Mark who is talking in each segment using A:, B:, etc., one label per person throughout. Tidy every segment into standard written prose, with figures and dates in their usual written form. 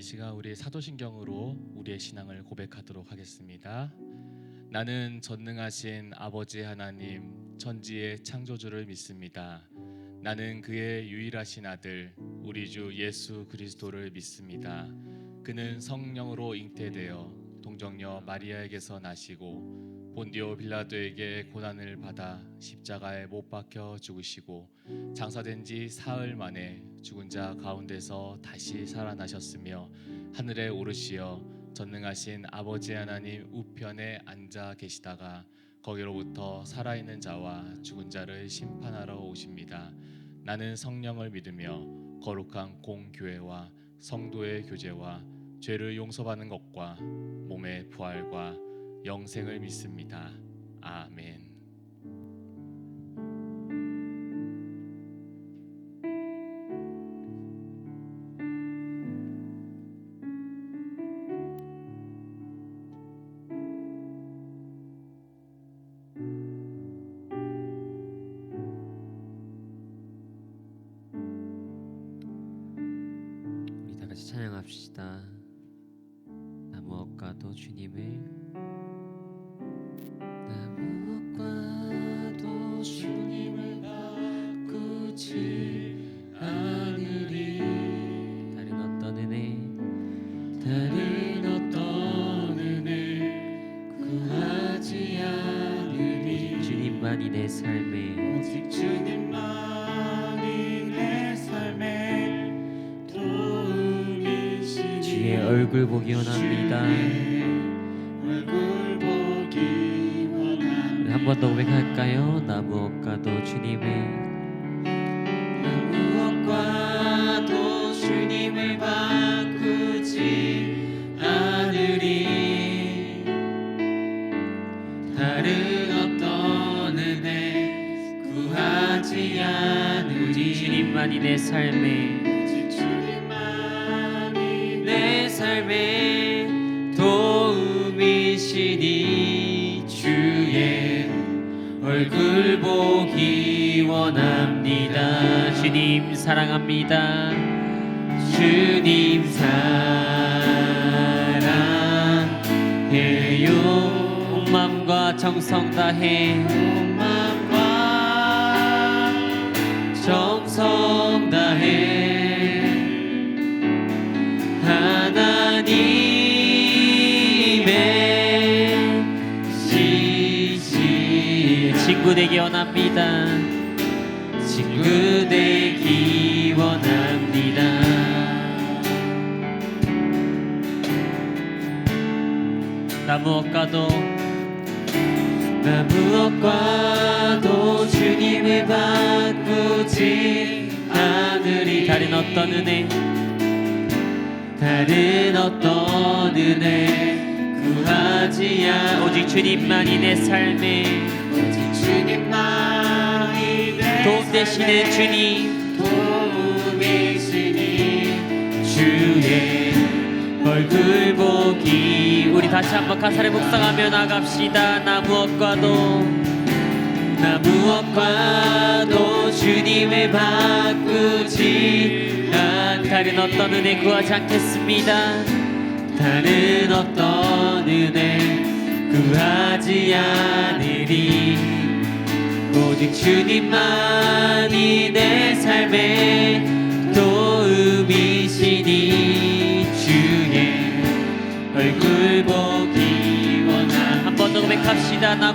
A: 시간 우리 사도신경으로 우리의 신앙을 고백하도록 하겠습니다. 나는 전능하신 아버지 하나님 천지의 창조주를 믿습니다. 나는 그의 유일하신 아들 우리 주 예수 그리스도를 믿습니다. 그는 성령으로 잉태되어 동정녀 마리아에게서 나시고 본디오 빌라도에게 고난을 받아 십자가에 못 박혀 죽으시고 장사된 지 사흘 만에 죽은 자 가운데서 다시 살아나셨으며 하늘에 오르시어 전능하신 아버지 하나님 우편에 앉아 계시다가 거기로부터 살아있는 자와 죽은 자를 심판하러 오십니다. 나는 성령을 믿으며 거룩한 공교회와 성도의 교제와 죄를 용서받는 것과 몸의 부활과 영생을 믿습니다. 아멘.
B: 우리 다 같이 찬양합시다. 나 무엇과도 주님을 바꾸지 않으리. 다른 어떤 은혜 구하지 않으리. 주님만이 내 삶에
C: 오직 주님만이 내 삶에 도움이시니
B: 주의 얼굴 보기 원합니다.
C: 얼굴 보기 원합니다.
B: 한 번 더 고백할까요? 나 무엇과도 주님을
C: 무엇과도 주님을 바꾸지 않으리. 다른 어떤 은혜 구하지 않으리.
B: 주님만이 내 삶에
C: 오직 주님만이
B: 내 삶에 도움이시니 주의 얼굴 보기 원합니다. 주님 사랑합니다. 주님 사랑해요. 온 마음과 정성 다해
C: 온 마음과
B: 정성 다해 하나님의 지시 친구 되기 원합니다. 친구 되기 원합니다. 나 무엇과도 주님을 바꾸지 않으리. 다른 어떤 은혜 구하지 않 오직 주님만이 내 삶에
C: 오직 주님만이 내
B: 도움 되시는
C: 삶에
B: 주님
C: 도움이시니
B: 주의 얼굴 보기. 우리 다시 한번 가사를 묵상하며 나갑시다. 나 무엇과도 주님을 바꾸지 다른 어떤 은혜 구하지 않겠습니다. 다른 어떤 은혜 구하지 않으리. 오직 주님만이 내 삶에 도움이시니 주의 얼굴 보기 원함. 한 번 더 고백합시다. 나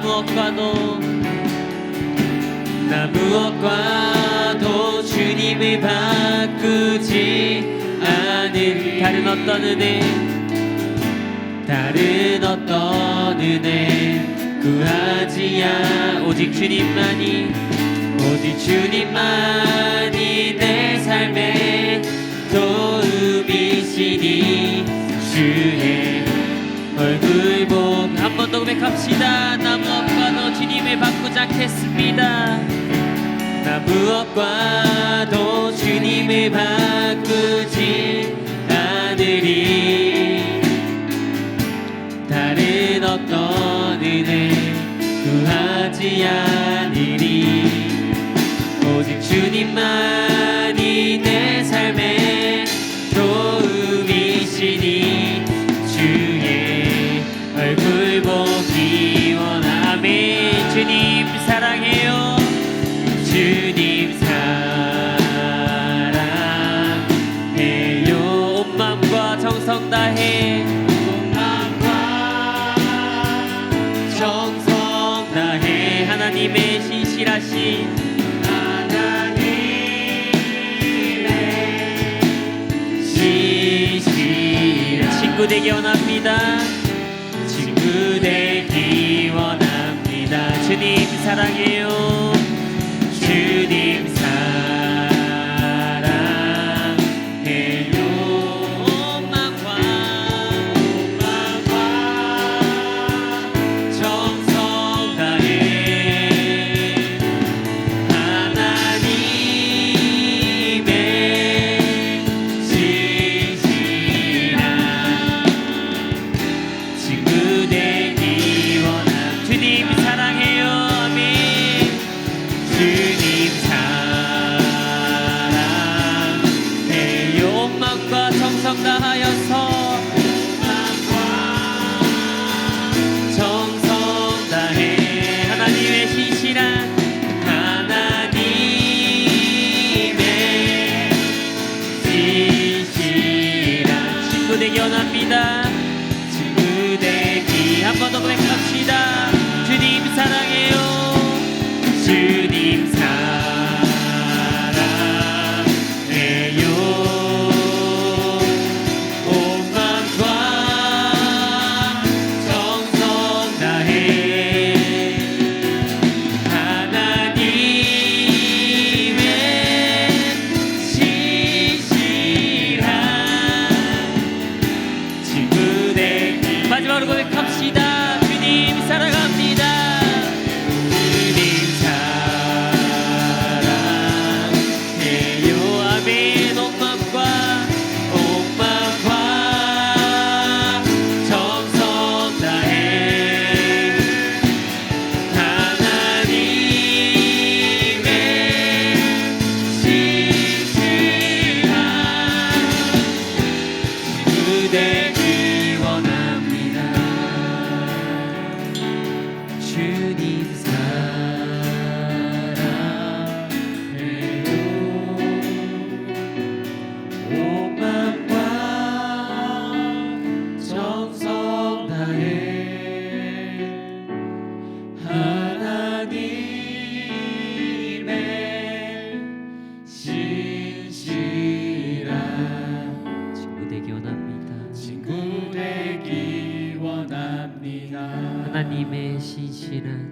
B: 무엇과도 주님을 바꾸지 않을 다른 어떤 은혜 구하지 않 오직 주님만이 내 삶에 도움이시니 주의 얼굴 보고 한 번 더 고백합시다. 나 무엇과도 주님을 바꾸지 않겠습니다. 나 무엇과도 주님을 바꾸지 않으리. 다른 어떤 은혜 구하지 않으리. 오직 주님만이 내 삶에 도움이시니 정성 다해
C: 마음과
B: 정성 다해 하나님의 신실하신 친구 되기 원합니다. 친구 되기 원합니다. 주님 사랑해요. 주님 사랑해요. 온 마음과 정성 다해 하나님의 친구 되기 원함. 주님 사랑해요. 아멘. 주님 사랑해요. 온 마음과 정성 다하여서 정성 다해 하나님의 신실한 하나님의 신실한 친구 되기 원합니다. 한 번 더 고백합시다. 주님 사랑해요. 주님 사랑해요. 온 마음과 정성 다해 하나님의 신실한 친구 되기. 마지막으로 고백합시다. 주님 사랑합니다. 주님 사랑해요. 아멘. 온 마음과 정성 다해 하나님의 신실한 친구 되기 원합니다. 주님 사랑해요. 온 마음과 정성 다해 하나님의 신실한 친구 되기 원합니다.
C: 친구 되기 원합니다.
B: 하나님의 신실한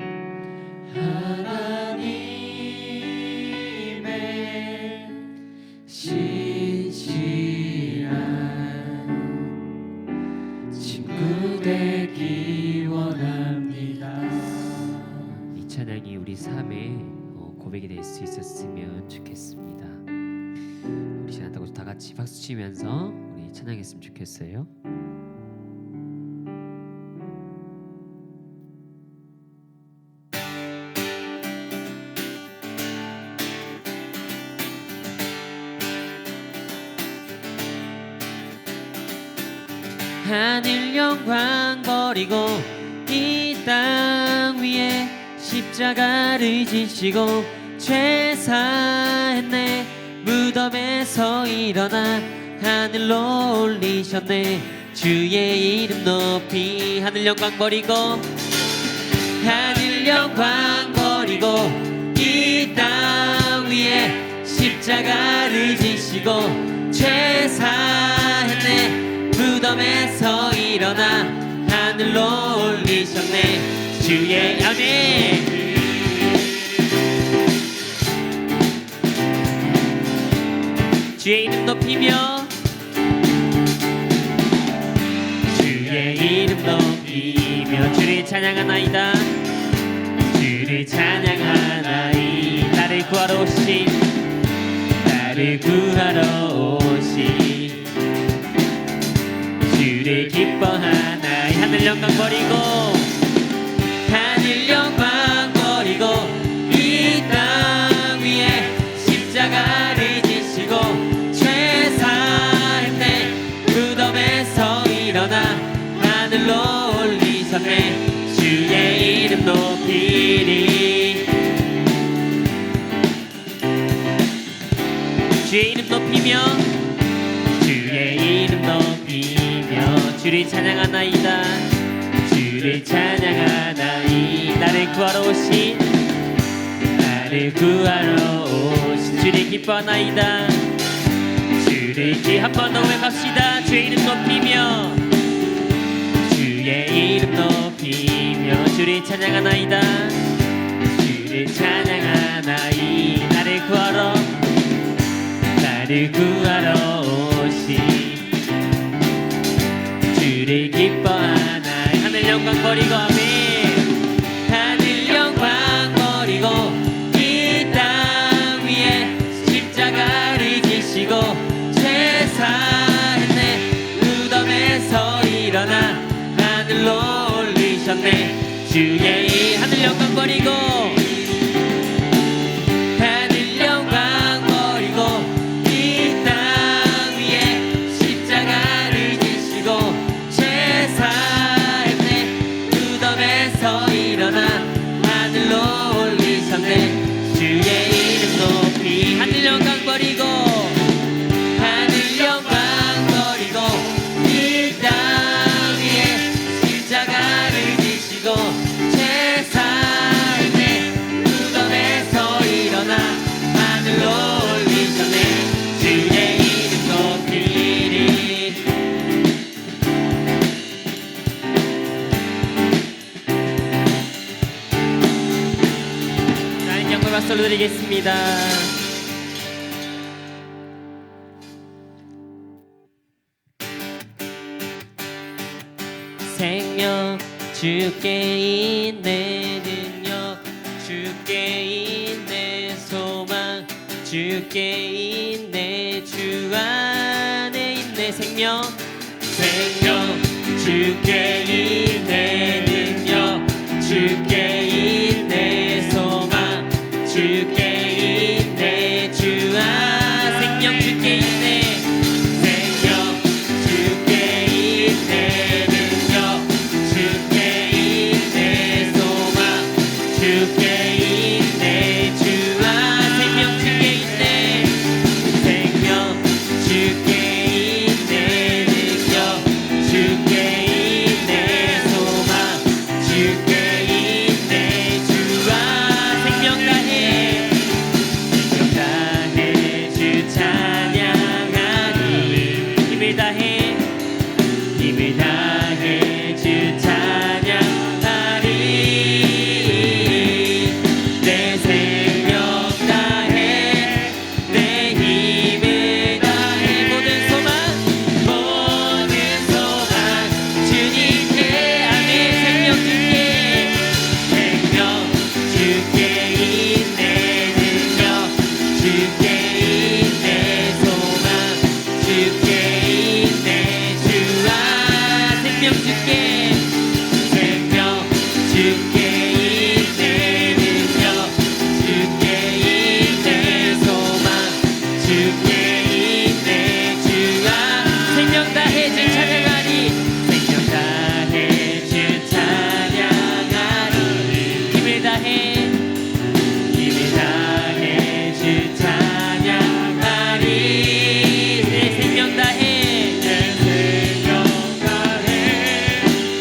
C: 하나님의 신실한 친구 되기 원합니다.
B: 이 찬양이 우리 삶의 고백이 될 수 있었으면 좋겠습니다. 우리 신앙하고 다 같이 박수 치면서 우리 찬양했으면 좋겠어요. 하늘 영광 버리고 이 땅 위에 십자가를 지시고 죄 사했네. 무덤에서 일어나 하늘로 올리셨네. 주의 이름 높이 하늘 영광 버리고 하늘 영광 버리고 이 땅 위에 십자가를 지시고 죄 사했네. 무덤에서 일어나 하늘로 올리셨네. 주의 아멘. 주의 이름 높이며 주의 이름 높이며 주를 찬양하나이다. 주를 찬양하나이. 나를 구하러 오신 나를 구하러 오신 주를 기뻐하나이. 하늘 영광 버리고 하늘 영광 버리고 이 땅 위에 십자가를 지시고 죄 사했네. 무덤에서 일어나 하늘로 올리셨네. 주의 이름 높이리. 주의 이름 높이며 주의 이름 높이며 주를 찬양하나이다. 주를 찬양하나이. 나를 구하러 오신 나를 구하러 오신 주를 기뻐하나이다. 주를 한 번 더 고백합시다. 주의 이름 높이며 주의 이름 높이며 주를 찬양하나이다. 주를 찬양하나이. 나를 구하러 오신 주를 기뻐하나이. 하늘 영광 버리고 아멘. 하늘 영광 버리고 이 땅 위에 십자가를 지시고 죄 사했네. 무덤에서 일어나 하늘로 올리셨네. 주의 이 하늘 영광 버리고 하늘 영광 버리고 이 땅 위에 십자가를 지시고 죄 사했네. 무덤에서 일어나 하늘로 올리셨네. 주의 이름 높이 하늘 영광 버리고 하늘 영광 버리고 이 땅 위에 십자가를 지시고 죄 사했네. 무덤에서 일어나 하늘로 올리셨네. 주의 이름 높이리. 나는 영광 박수 올려드리겠습니다. 생명 주께 있네. 능력 주께 있네. 소망 주께 있네. 주 안에 있네. 생명 주께 있네. 능력 주께 있네. 소망 주께 있네. 주 안 생명 주께 있네. 생명 주께 있네. 능력 주께 있네. 소망 주께 있네. 주 안 생명 주께 있네. 생명 주께 있네. 능력 주께 있네. 소망 주께 있네. 주 안 생명 다해 생명 다해 주 찬양하니. 힘을 다해 힘을 다해 주 찬양하리. 내 생명 다해 내 힘을 다해 모든 소망 주님께 아멘. 생명 주께 있네. 능력 주께 있네. 소망 주께 있네. 주 안 생명 주께 생명 주께 있네. 능력 주께 있네. 소망 주께 있네. 주 안 생명 다해 주 찬양하리. 생명 다해 주 찬양하리. 힘을 다해 힘을 다해 주 찬양하리. 내 생명 다해 내 생명 다해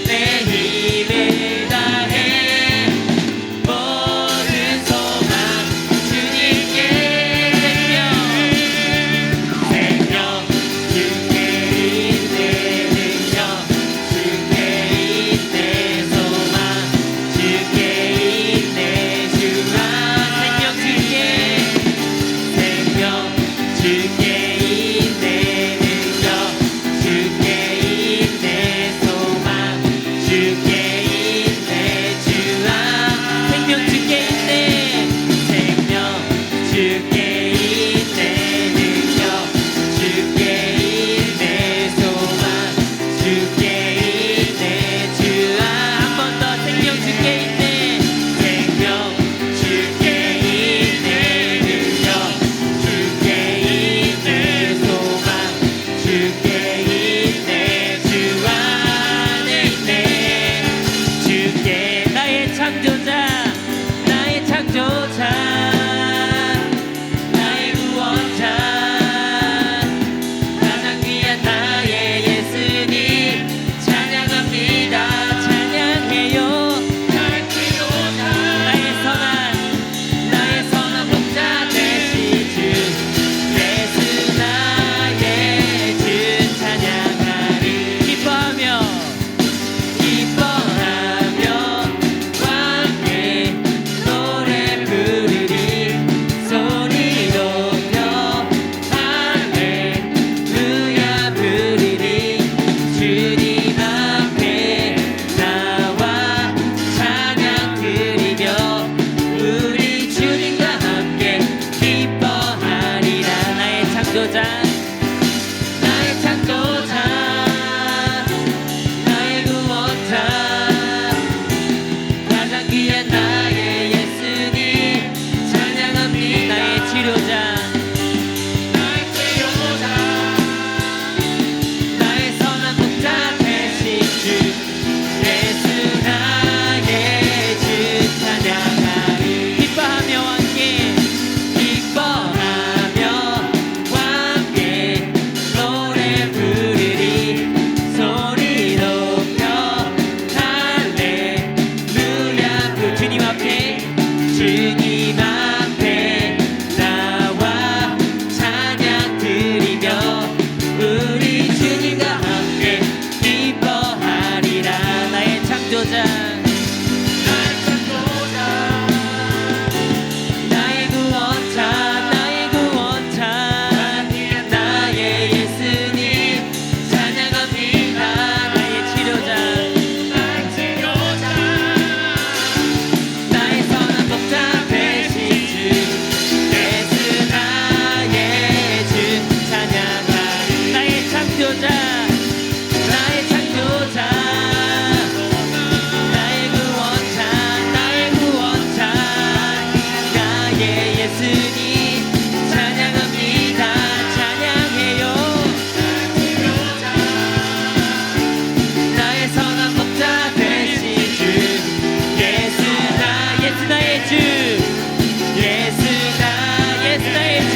B: 내 힘을 다해 모든 소망 주님께. 생명 주께 있네. 능력 주께 있네. 소망 주께 있네. 주 안 생명 주께 생명 주께 있네. 능력 주께 있네. 소망 주께 있네. 주 안 생명 주께 있네. 생명 주께 있네. 능력 주께 있네. 소망 주께 있네. 주 안 한 번 더 생명 주께 있네. 생명 주께 있네. 능력 주께 있네. 소망 주께 있네. 주 안에 있네. 주께 나의 창조자 나의 창조자 나의 구원자 가장 귀한 나의 예수님 찬양하리. 창조자 나의 창조자 나의 구원자 나의 구원자 나의 예수님 찬양합니다 찬양해요 나의 선한 목자 되신 주 예수 나의 주 예수 나의 주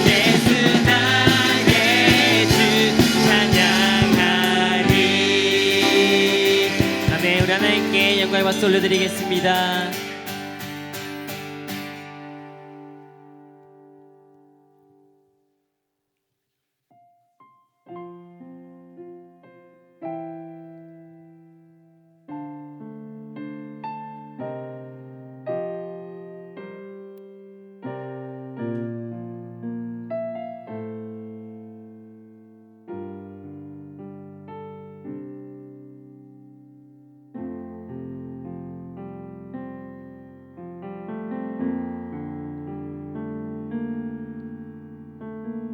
B: 예수 나의 주 찬양하리 아멘. 우리 하나님께 영광의 박수 올려드리겠습니다.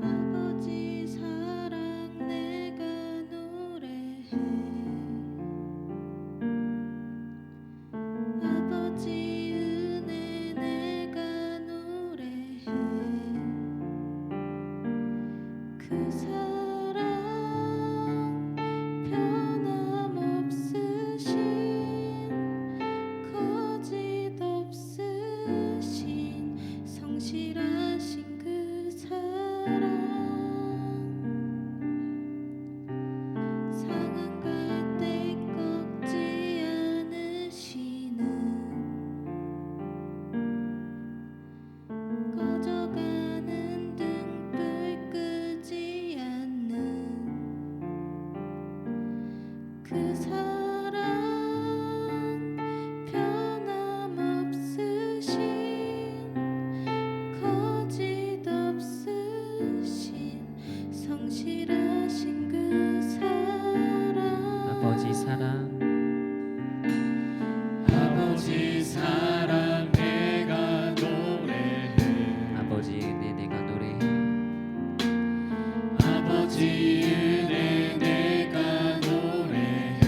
D: 아버지 사랑 내가 노래해 아버지 은혜 내가 노래해 그 사랑 변함없으신 거짓 없으신 성실하신 그 사랑 상한 갈 때 꺾지 않으시는 꺼져가는 등불 끄지 않는 그 사랑 변함없으신 거짓 없으신 성실하신 그 사랑
B: 아버지 사랑
C: 아버지 사랑 내가 노래해
B: 아버지 은혜 내가 노래해
C: 아버지 은혜 내가 노래해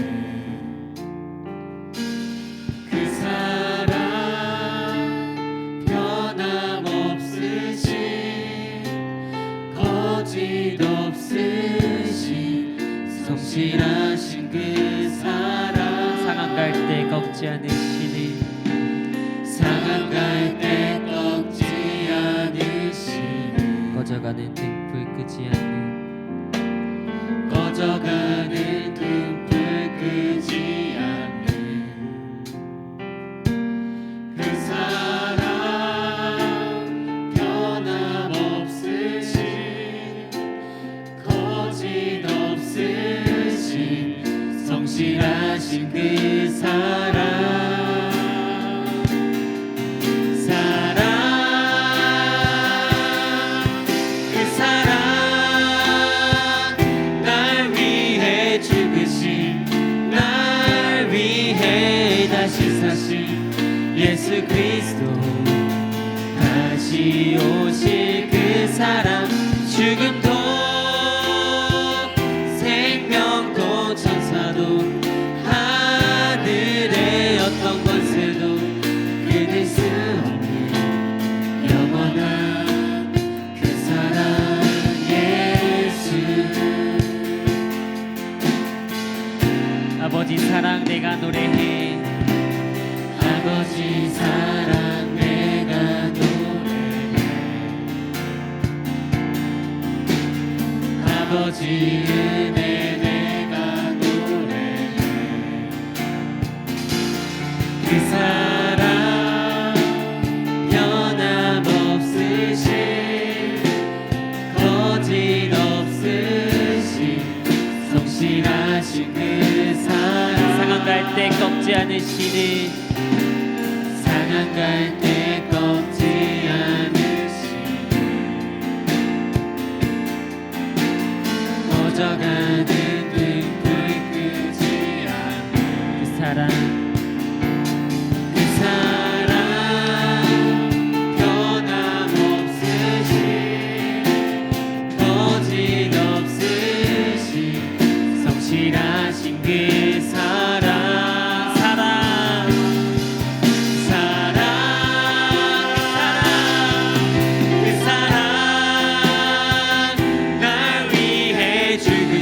C: 그 사랑 변함없으신 거짓 없으신 성실하신 그 사랑
B: 상한 갈 때 꺾지 않으시는
C: 상한 갈 때 꺾지 않으시는
B: 꺼져가는 등불 끄지 않는
C: 꺼져가는 등불 끄지 않는 그 사랑 변함없으신 거짓 없으신 성실하신 그 사랑 그 사랑 날 위해 죽으신 날 위해 다시 사신 예수 그리스도 다시 오실 그 사랑 죽음도 생명도 천사도 하늘의 어떤 권세도 끊을 수 없는 영원한 그 사랑 예수
B: 아버지 사랑 내가 노래해
C: 아버지 사랑 내가 노래해 아버지 은혜 내가 노래해 그 사랑 변함없으신 거짓 없으신 성실하신 그 사랑
B: 상한 갈 때 꺾지 않으시는
C: 상한 갈 때 꺾지 않으시는 꺼져가는 등불 끄지 않는
B: 그 사랑
C: 그 사랑 변함없으신 거짓 없으신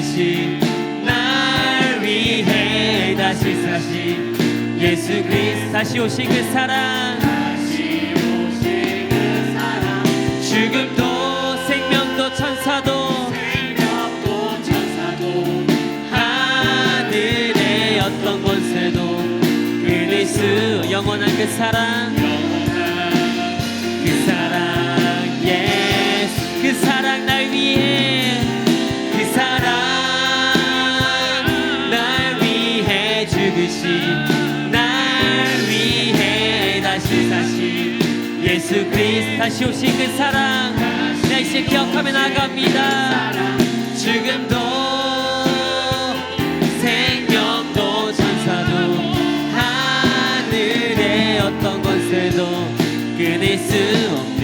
C: 죽으신 날 위해 다시 사신 예수 그리스도
B: 다시 오신 그 사랑
C: 다시 오신 그 사랑
B: 죽음도 생명도 천사도
C: 생명도 천사도
B: 하늘의 어떤 권세도 끊을 수 영원한 그 사랑 그 사랑 예수 그 사랑 날 위해 그 사랑 날 위해 죽으신 날 위해 다시 사신 예수 그리스도 다시 오신 그 사랑 나 이제 기억하며 나갑니다 죽음도 생명도 천사도 하늘의 어떤 권세도 끊을 수 없는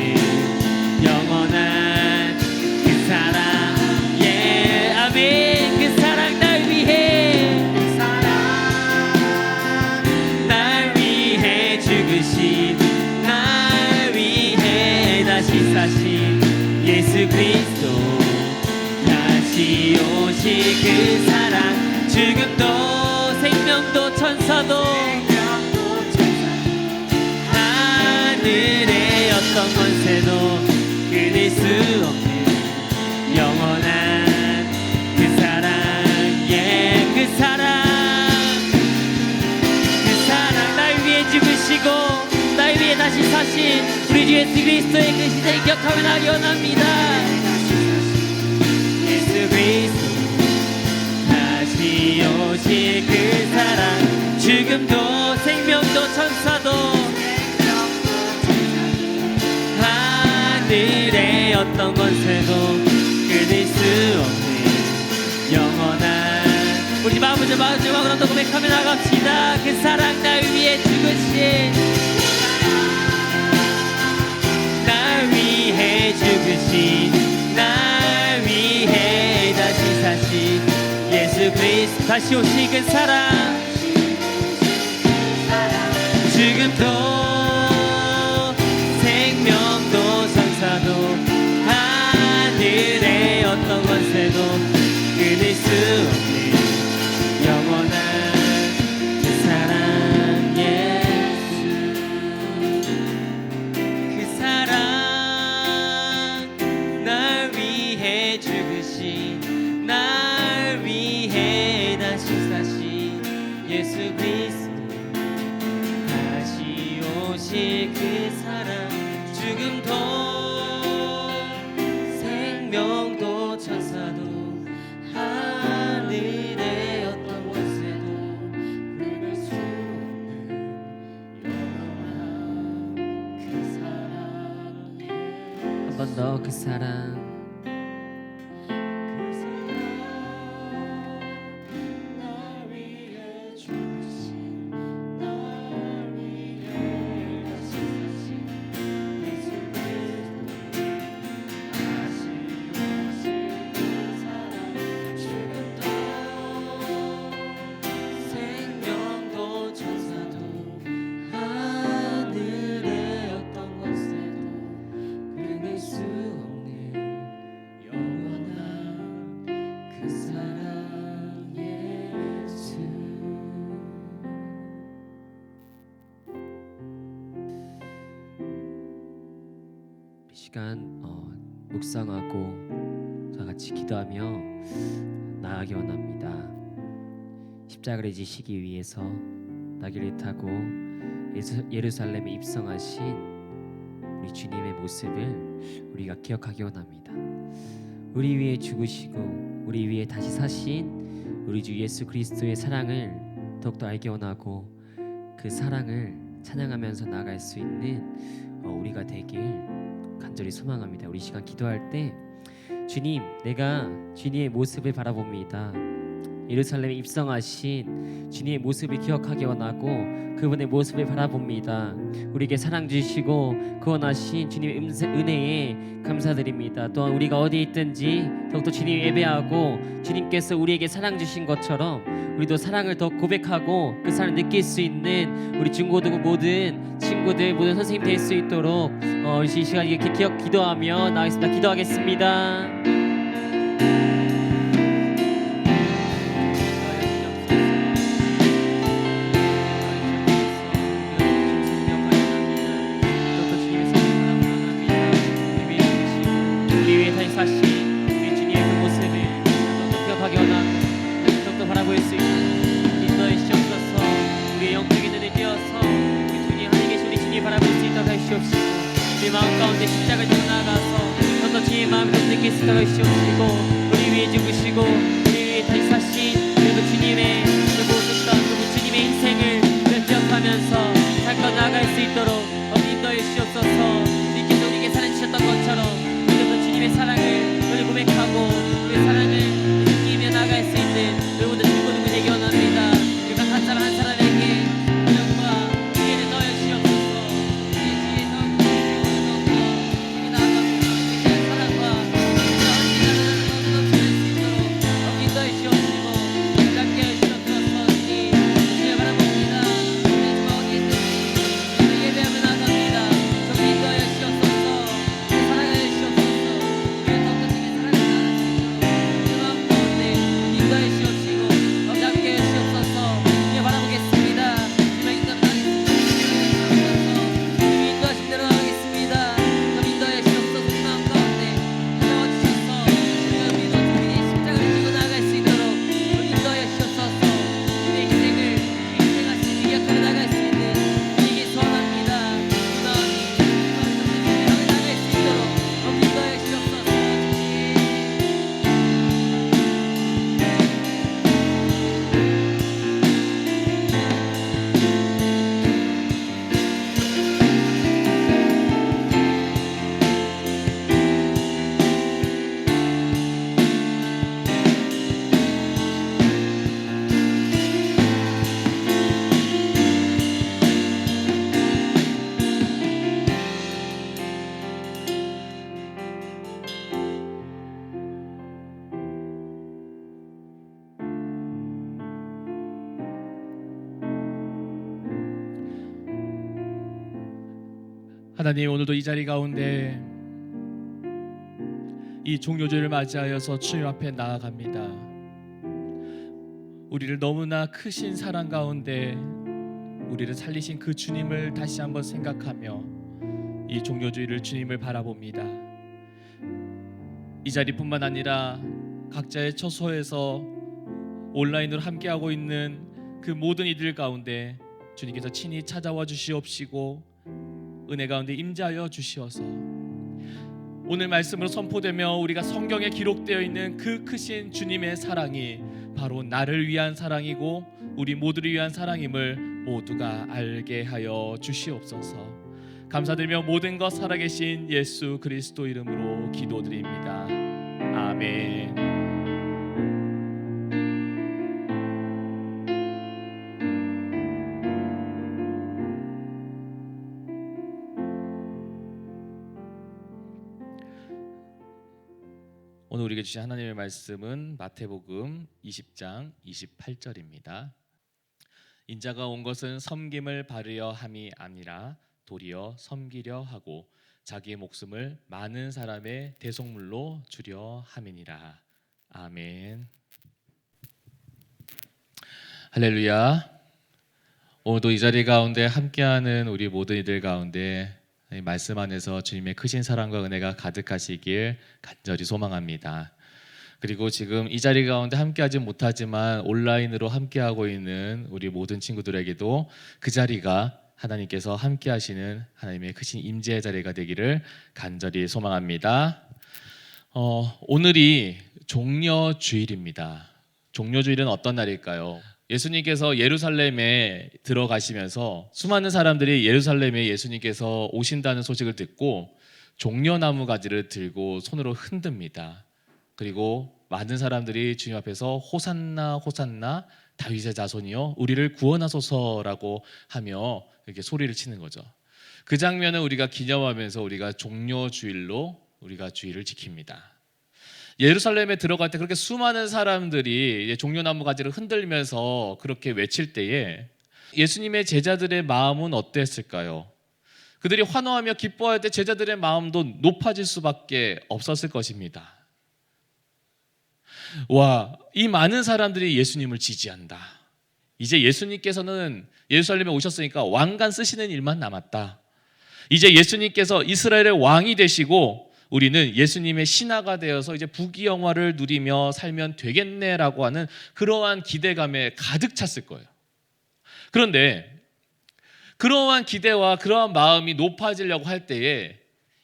B: 영원한 그 사랑 예 아멘 그 사랑 날 위해 날 위해 죽으신 날 위해 다시 사신 예수 그리스도 다시 오신 그 사랑 죽음도 생명도 천사도 하늘의 어떤 권세도 끊을 수 없는 영원한 그 사랑 예 그 사랑 날 위해 죽으시고 날 위해 다시 사신 우리 주 예수 그리스도의 그 시대를 기억하며 나기 원합니다 예수 그리스도 다시 오신 그 사랑 죽음도 생명도 천사도 하늘의 어떤 권세도 끊을 수 없는 영원한 우리 마지막으로 또 고백하며 나갑시다 그 사랑 날 위해 죽으신 날 위해 죽으신 날 위해 다시 사신 예수 그리스도 다시 오신 그 사랑 죽음도 생명도 천사도 하늘의 어떤 권세도 끊을 수 없는 영원한 그 사랑 예수 그 사랑 날 위해 죽으신 날 위해 다시 사신 예수 그리스도 다시 오실 그 사랑 죽음도 생명도 천사도 하늘의 어떤 권세도 끊을 수 없는 영원한 그 사랑 한 번 더 그 사랑 생명도 천사도 하늘의 어떤 권세도 끊을 수 없는 영원한 그 사랑 예수 이 시간 묵상하고 다 같이 기도하며 나아가기 원합니다. 십자가를 지시기 위해서 나귀를 타고 예루살렘에 입성하신 우리 주님의 모습을 우리가 기억하기 원합니다. 우리 위해 죽으시고 우리 위해 다시 사신 우리 주 예수 그리스도의 사랑을 더욱더 알기 원하고 그 사랑을 찬양하면서 나아갈 수 있는 우리가 되길 간절히 소망합니다. 우리 시간 기도할 때 주님, 내가 주님의 모습을 바라봅니다. 예루살렘에 입성하신 주님의 모습을 기억하기 원하고 그분의 모습을 바라봅니다. 우리에게 사랑 주시고 구원하신 주님의 은혜에 감사드립니다. 또한 우리가 어디에 있든지 더욱더 주님 예배하고 주님께서 우리에게 사랑 주신 것처럼 우리도 사랑을 더 고백하고 그 사랑을 느낄 수 있는 우리 중고등 모든 친구들 모든 선생님 될 수 있도록 이 시간에 이렇게 기도하며 나가겠습니다. 기도하겠습니다.
C: 하게 원하고 더욱더 바라볼 수 있는 인도해 주시옵소서. 우리의 영적인 눈을 띄어서 우리 주님 하나님 계신 우리 주님 바라볼 수 있도록 하시옵시고 우리 마음 가운데 십자가를 들고 나아가서 좀 더 주님의 마음을 더 느낄 수 있도록 하시옵시고 우리 위에 죽으시고 우리 위에 다시 사신 그리고 주님의 그 모습과 그 주님의 인생을 기억하면서 살고 나아갈 수 있도록 인도해 주시옵소서. 주님께서 우리에게 사랑 주셨던 것처럼 우리도 주님의 사랑을 우리 고백하고 우리의 사랑을 느끼며 나아갈 수 있는 우리 모든 친구들 되기 원합니다. 우리가 한 사람 한 사람에게 사랑과 지혜를 넣어 주시옵소서. 우리의 지혜에 넣어 주시옵소서. 우리 나아갑니다. 우리의 사랑과 넘칠 수 있도록 인도해 주시옵시고 함께 해주시옵소서. 주님 바라봅니다. 우리 주가 어디 있든지 우리 예배하며 나아갑니다. 좀 인도해 주시옵소서. 사랑해 주시옵소서. 우리의 더욱더 주님의 사랑을 나눌 수 있도록 우리 마음 가운데 인도해 주시옵시고 함께 해주시옵소서. 주님 바라보겠습니다. 주님의 인도를 나가겠습니다. 주님 인도하신 대로 나가겠습니다. 좀 인도해 주시옵소서. 우리 마음 가운데 찾아와 주셔서 우리가 믿어 주님의 십자가를 지고 나아갈 수 있도록 우리 인도해 주시옵소서. 주님의 인생하신 기억하며 나갈 수 있는 우리에게 소원합니다. 이 마음이 주님의 나갈 수 있도록 인도해 주시옵소서.
A: 하나님, 오늘도 이 자리 가운데 이 종료주를 맞이하여서 주님 앞에 나아갑니다. 우리를 너무나 크신 사랑 가운데 우리를 살리신 그 주님을 다시 한번 생각하며 이 종료주일을 주님을 바라봅니다. 이 자리뿐만 아니라 각자의 처소에서 온라인으로 함께하고 있는 그 모든 이들 가운데 주님께서 친히 찾아와 주시옵시고 은혜 가운데 임재하여 주시어서 오늘 말씀으로 선포되며 우리가 성경에 기록되어 있는 그 크신 주님의 사랑이 바로 나를 위한 사랑이고 우리 모두를 위한 사랑임을 모두가 알게 하여 주시옵소서. 감사드리며 모든 것 살아계신 예수 그리스도 이름으로 기도드립니다. 아멘. 오늘 우리에게 주신 하나님의 말씀은 마태복음 20장 28절입니다. 인자가 온 것은 섬김을 받으려 함이 아니라 도리어 섬기려 하고 자기의 목숨을 많은 사람의 대속물로 주려 함이니라. 아멘. 할렐루야. 오늘도 이 자리 가운데 함께하는 우리 모든 이들 가운데 이 말씀 안에서 주님의 크신 사랑과 은혜가 가득하시길 간절히 소망합니다. 그리고 지금 이 자리 가운데 함께하지 못하지만 온라인으로 함께하고 있는 우리 모든 친구들에게도 그 자리가 하나님께서 함께하시는 하나님의 크신 임재의 자리가 되기를 간절히 소망합니다. 오늘이 종려주일입니다. 종려주일은 어떤 날일까요? 예수님께서 예루살렘에 들어가시면서 수많은 사람들이 예루살렘에 예수님께서 오신다는 소식을 듣고 종려나무 가지를 들고 손으로 흔듭니다. 그리고 많은 사람들이 주님 앞에서 호산나 호산나 다윗의 자손이여 우리를 구원하소서라고 하며 이렇게 소리를 치는 거죠. 그 장면을 우리가 기념하면서 우리가 종려주일로 우리가 주일을 지킵니다. 예루살렘에 들어갈 때 그렇게 수많은 사람들이 종려나무 가지를 흔들면서 그렇게 외칠 때에 예수님의 제자들의 마음은 어땠을까요? 그들이 환호하며 기뻐할 때 제자들의 마음도 높아질 수밖에 없었을 것입니다. 와, 이 많은 사람들이 예수님을 지지한다. 이제 예수님께서는 예루살렘에 오셨으니까 왕관 쓰시는 일만 남았다. 이제 예수님께서 이스라엘의 왕이 되시고 우리는 예수님의 신하가 되어서 이제 부귀영화를 누리며 살면 되겠네라고 하는 그러한 기대감에 가득 찼을 거예요. 그런데 그러한 기대와 그러한 마음이 높아지려고 할 때에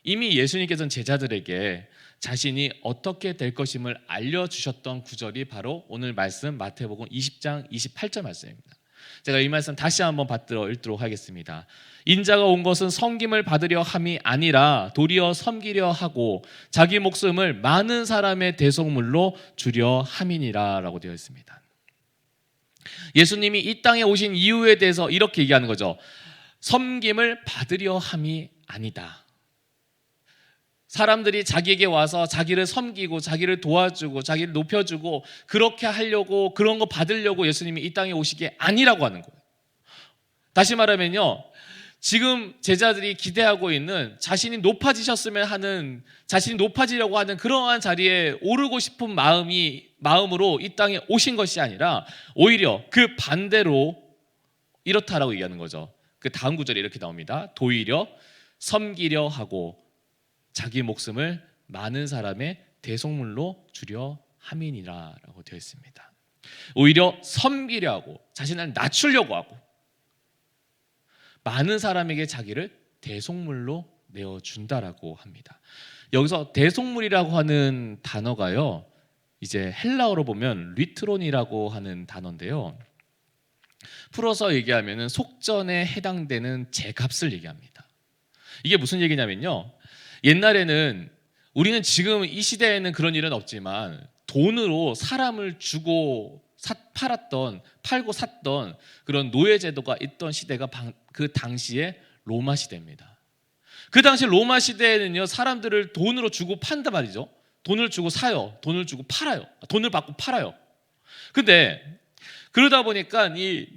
A: 이미 예수님께서는 제자들에게 자신이 어떻게 될 것임을 알려주셨던 구절이 바로 오늘 말씀 마태복음 20장 28절 말씀입니다. 제가 이 말씀 다시 한번 받들어 읽도록 하겠습니다. 인자가 온 것은 섬김을 받으려 함이 아니라 도리어 섬기려 하고 자기 목숨을 많은 사람의 대속물로 주려 함이니라 라고 되어 있습니다. 예수님이 이 땅에 오신 이유에 대해서 이렇게 얘기하는 거죠. 섬김을 받으려 함이 아니다. 사람들이 자기에게 와서 자기를 섬기고 자기를 도와주고 자기를 높여주고 그렇게 하려고 그런 거 받으려고 예수님이 이 땅에 오시게 아니라고 하는 거예요. 다시 말하면요, 지금 제자들이 기대하고 있는 자신이 높아지셨으면 하는, 자신이 높아지려고 하는 그러한 자리에 오르고 싶은 마음으로 이 땅에 오신 것이 아니라 오히려 그 반대로 이렇다라고 얘기하는 거죠. 그 다음 구절에 이렇게 나옵니다. 도리어 섬기려 하고 자기 목숨을 많은 사람의 대속물로 주려 함이니라 라고 되어 있습니다. 오히려 섬기려 하고 자신을 낮추려고 하고 많은 사람에게 자기를 대속물로 내어준다라고 합니다. 여기서 대속물이라고 하는 단어가요, 이제 헬라어로 보면 리트론이라고 하는 단어인데요, 풀어서 얘기하면 속전에 해당되는 제값을 얘기합니다. 이게 무슨 얘기냐면요, 옛날에는, 우리는 지금 이 시대에는 그런 일은 없지만 돈으로 사람을 주고 팔고 샀던 그런 노예제도가 있던 시대가 그 당시에 로마 시대입니다. 그 당시 로마 시대에는요, 사람들을 돈으로 주고 판단 말이죠. 돈을 주고 사요, 돈을 주고 팔아요, 돈을 받고 팔아요. 근데 그러다 보니까 이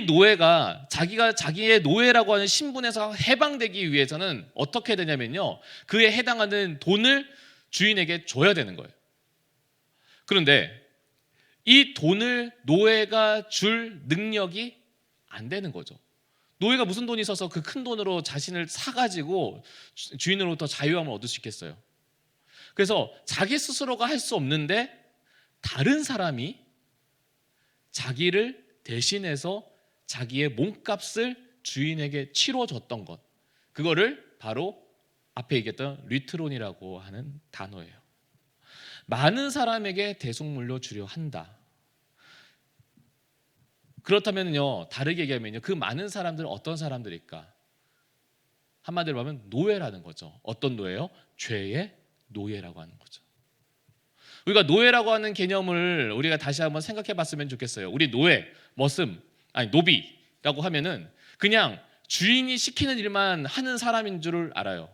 A: 노예가 자기가 자기의 노예라고 하는 신분에서 해방되기 위해서는 어떻게 되냐면요, 그에 해당하는 돈을 주인에게 줘야 되는 거예요. 그런데 이 돈을 노예가 줄 능력이 안 되는 거죠. 노예가 무슨 돈이 있어서 그 큰 돈으로 자신을 사가지고 주인으로부터 자유함을 얻을 수 있겠어요. 그래서 자기 스스로가 할 수 없는데 다른 사람이 자기를 대신해서 자기의 몸값을 주인에게 치러줬던 것, 그거를 바로 앞에 얘기했던 리트론이라고 하는 단어예요. 많은 사람에게 대속물로 주려 한다. 그렇다면요, 다르게 얘기하면요, 그 많은 사람들은 어떤 사람들일까? 한마디로 하면 노예라는 거죠. 어떤 노예요? 죄의 노예라고 하는 거죠. 우리가 노예라고 하는 개념을 우리가 다시 한번 생각해 봤으면 좋겠어요. 우리 노비라고 하면은 그냥 주인이 시키는 일만 하는 사람인 줄 알아요.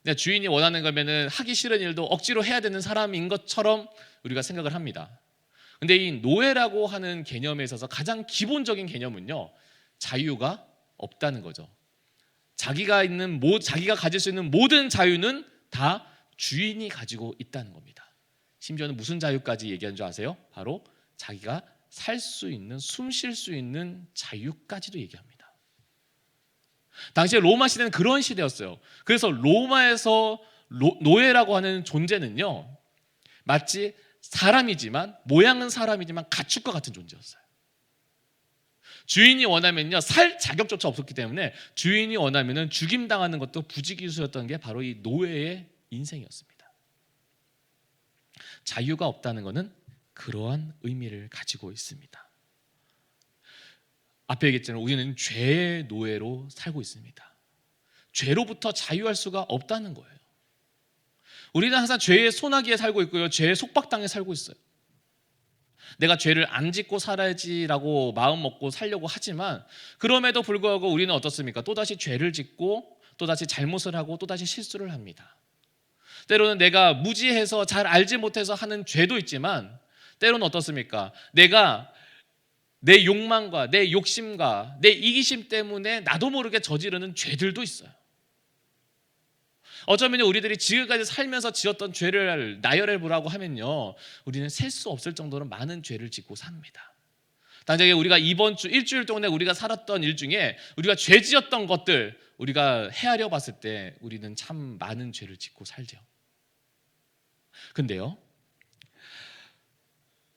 A: 그냥 주인이 원하는 거면은 하기 싫은 일도 억지로 해야 되는 사람인 것처럼 우리가 생각을 합니다. 근데 이 노예라고 하는 개념에 있어서 가장 기본적인 개념은요, 자유가 없다는 거죠. 자기가 가질 수 있는 모든 자유는 다 주인이 가지고 있다는 겁니다. 심지어는 무슨 자유까지 얘기하는 줄 아세요? 바로 자기가 살 수 있는, 숨 쉴 수 있는 자유까지도 얘기합니다. 당시에 로마 시대는 그런 시대였어요. 그래서 로마에서 노예라고 하는 존재는요, 마치 사람이지만, 모양은 사람이지만 가축과 같은 존재였어요. 주인이 원하면요, 살 자격조차 없었기 때문에 주인이 원하면은 죽임당하는 것도 부지기수였던 게 바로 이 노예의 인생이었습니다. 자유가 없다는 것은 그러한 의미를 가지고 있습니다. 앞에 얘기했잖아요. 우리는 죄의 노예로 살고 있습니다. 죄로부터 자유할 수가 없다는 거예요. 우리는 항상 죄의 소나기에 살고 있고요, 죄의 속박당에 살고 있어요. 내가 죄를 안 짓고 살아야지라고 마음 먹고 살려고 하지만 그럼에도 불구하고 우리는 어떻습니까? 또다시 죄를 짓고 또다시 잘못을 하고 또다시 실수를 합니다. 때로는 내가 무지해서 잘 알지 못해서 하는 죄도 있지만 때로는 어떻습니까? 내가 내 욕망과 내 욕심과 내 이기심 때문에 나도 모르게 저지르는 죄들도 있어요. 어쩌면 우리들이 지금까지 살면서 지었던 죄를 나열해보라고 하면요, 우리는 셀 수 없을 정도로 많은 죄를 짓고 삽니다. 당장에 우리가 이번 주 일주일 동안에 우리가 살았던 일 중에 우리가 죄 지었던 것들, 우리가 헤아려 봤을 때 우리는 참 많은 죄를 짓고 살죠. 근데요,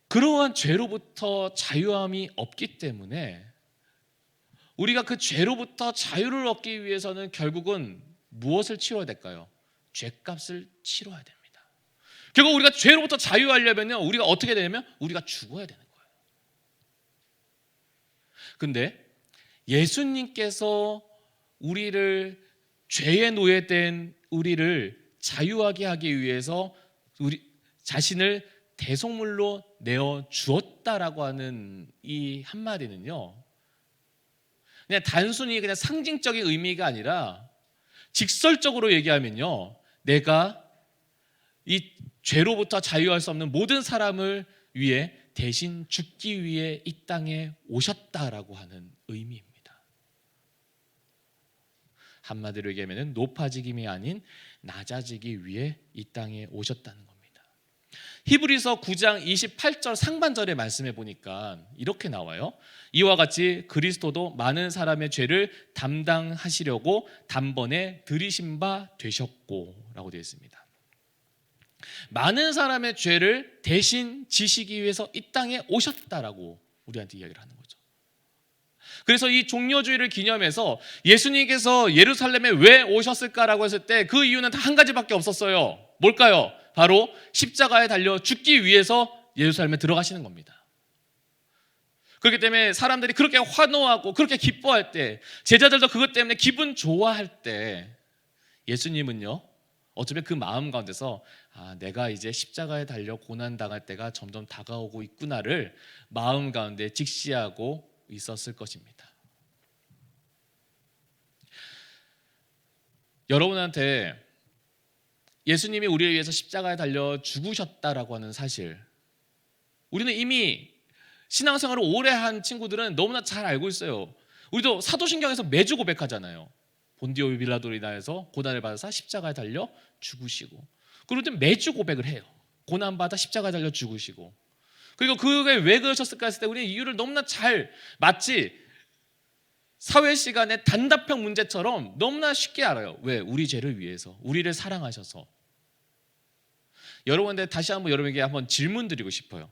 A: 그러한 죄로부터 자유함이 없기 때문에 우리가 그 죄로부터 자유를 얻기 위해서는 결국은 무엇을 치러야 될까요? 죄값을 치러야 됩니다. 결국 우리가 죄로부터 자유하려면 우리가 어떻게 되냐면 우리가 죽어야 되는 거예요. 근데 예수님께서 우리를 죄의 노예된 우리를 자유하게 하기 위해서 우리 자신을 대속물로 내어 주었다라고 하는 이 한마디는요, 그냥 단순히 그냥 상징적인 의미가 아니라 직설적으로 얘기하면요, 내가 이 죄로부터 자유할 수 없는 모든 사람을 위해 대신 죽기 위해 이 땅에 오셨다라고 하는 의미입니다. 한마디로 얘기하면 높아지김이 아닌 낮아지기 위해 이 땅에 오셨다는 겁니다. 히브리서 9장 28절 상반절의 말씀해 보니까 이렇게 나와요. 이와 같이 그리스도도 많은 사람의 죄를 담당하시려고 단번에 들이신 바 되셨고 라고 되어 있습니다. 많은 사람의 죄를 대신 지시기 위해서 이 땅에 오셨다라고 우리한테 이야기를 하는 거죠. 그래서 이 종려주의를 기념해서 예수님께서 예루살렘에 왜 오셨을까라고 했을 때 그 이유는 다 한 가지밖에 없었어요. 뭘까요? 바로 십자가에 달려 죽기 위해서 예루살렘에 들어가시는 겁니다. 그렇기 때문에 사람들이 그렇게 환호하고 그렇게 기뻐할 때, 제자들도 그것 때문에 기분 좋아할 때, 예수님은요 어쩌면 그 마음 가운데서 내가 이제 십자가에 달려 고난당할 때가 점점 다가오고 있구나를 마음 가운데 직시하고 있었을 것입니다. 여러분한테 예수님이 우리를 위해서 십자가에 달려 죽으셨다라고 하는 사실, 우리는 이미 신앙생활을 오래 한 친구들은 너무나 잘 알고 있어요. 우리도 사도신경에서 매주 고백하잖아요. 본디오 빌라도로 인하여서 고난을 받아서 십자가에 달려 죽으시고, 그리고 매주 고백을 해요. 고난받아 십자가에 달려 죽으시고, 그리고 그게 왜 그러셨을까 했을 때 우리는 이유를 너무나 잘, 마치 사회 시간의 단답형 문제처럼 너무나 쉽게 알아요. 왜? 우리 죄를 위해서, 우리를 사랑하셔서. 여러분한테 다시 한번 여러분에게 한번 질문 드리고 싶어요.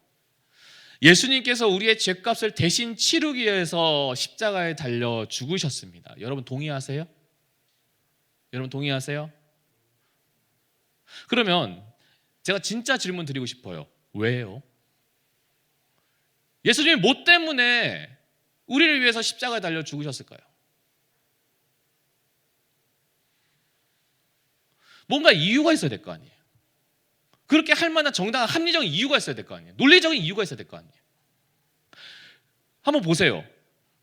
A: 예수님께서 우리의 죄값을 대신 치르기 위해서 십자가에 달려 죽으셨습니다. 여러분 동의하세요? 여러분 동의하세요? 그러면 제가 진짜 질문 드리고 싶어요. 왜요? 예수님이 뭐 때문에 우리를 위해서 십자가에 달려 죽으셨을까요? 뭔가 이유가 있어야 될 거 아니에요. 그렇게 할 만한 정당한 합리적인 이유가 있어야 될 거 아니에요. 논리적인 이유가 있어야 될 거 아니에요. 한번 보세요.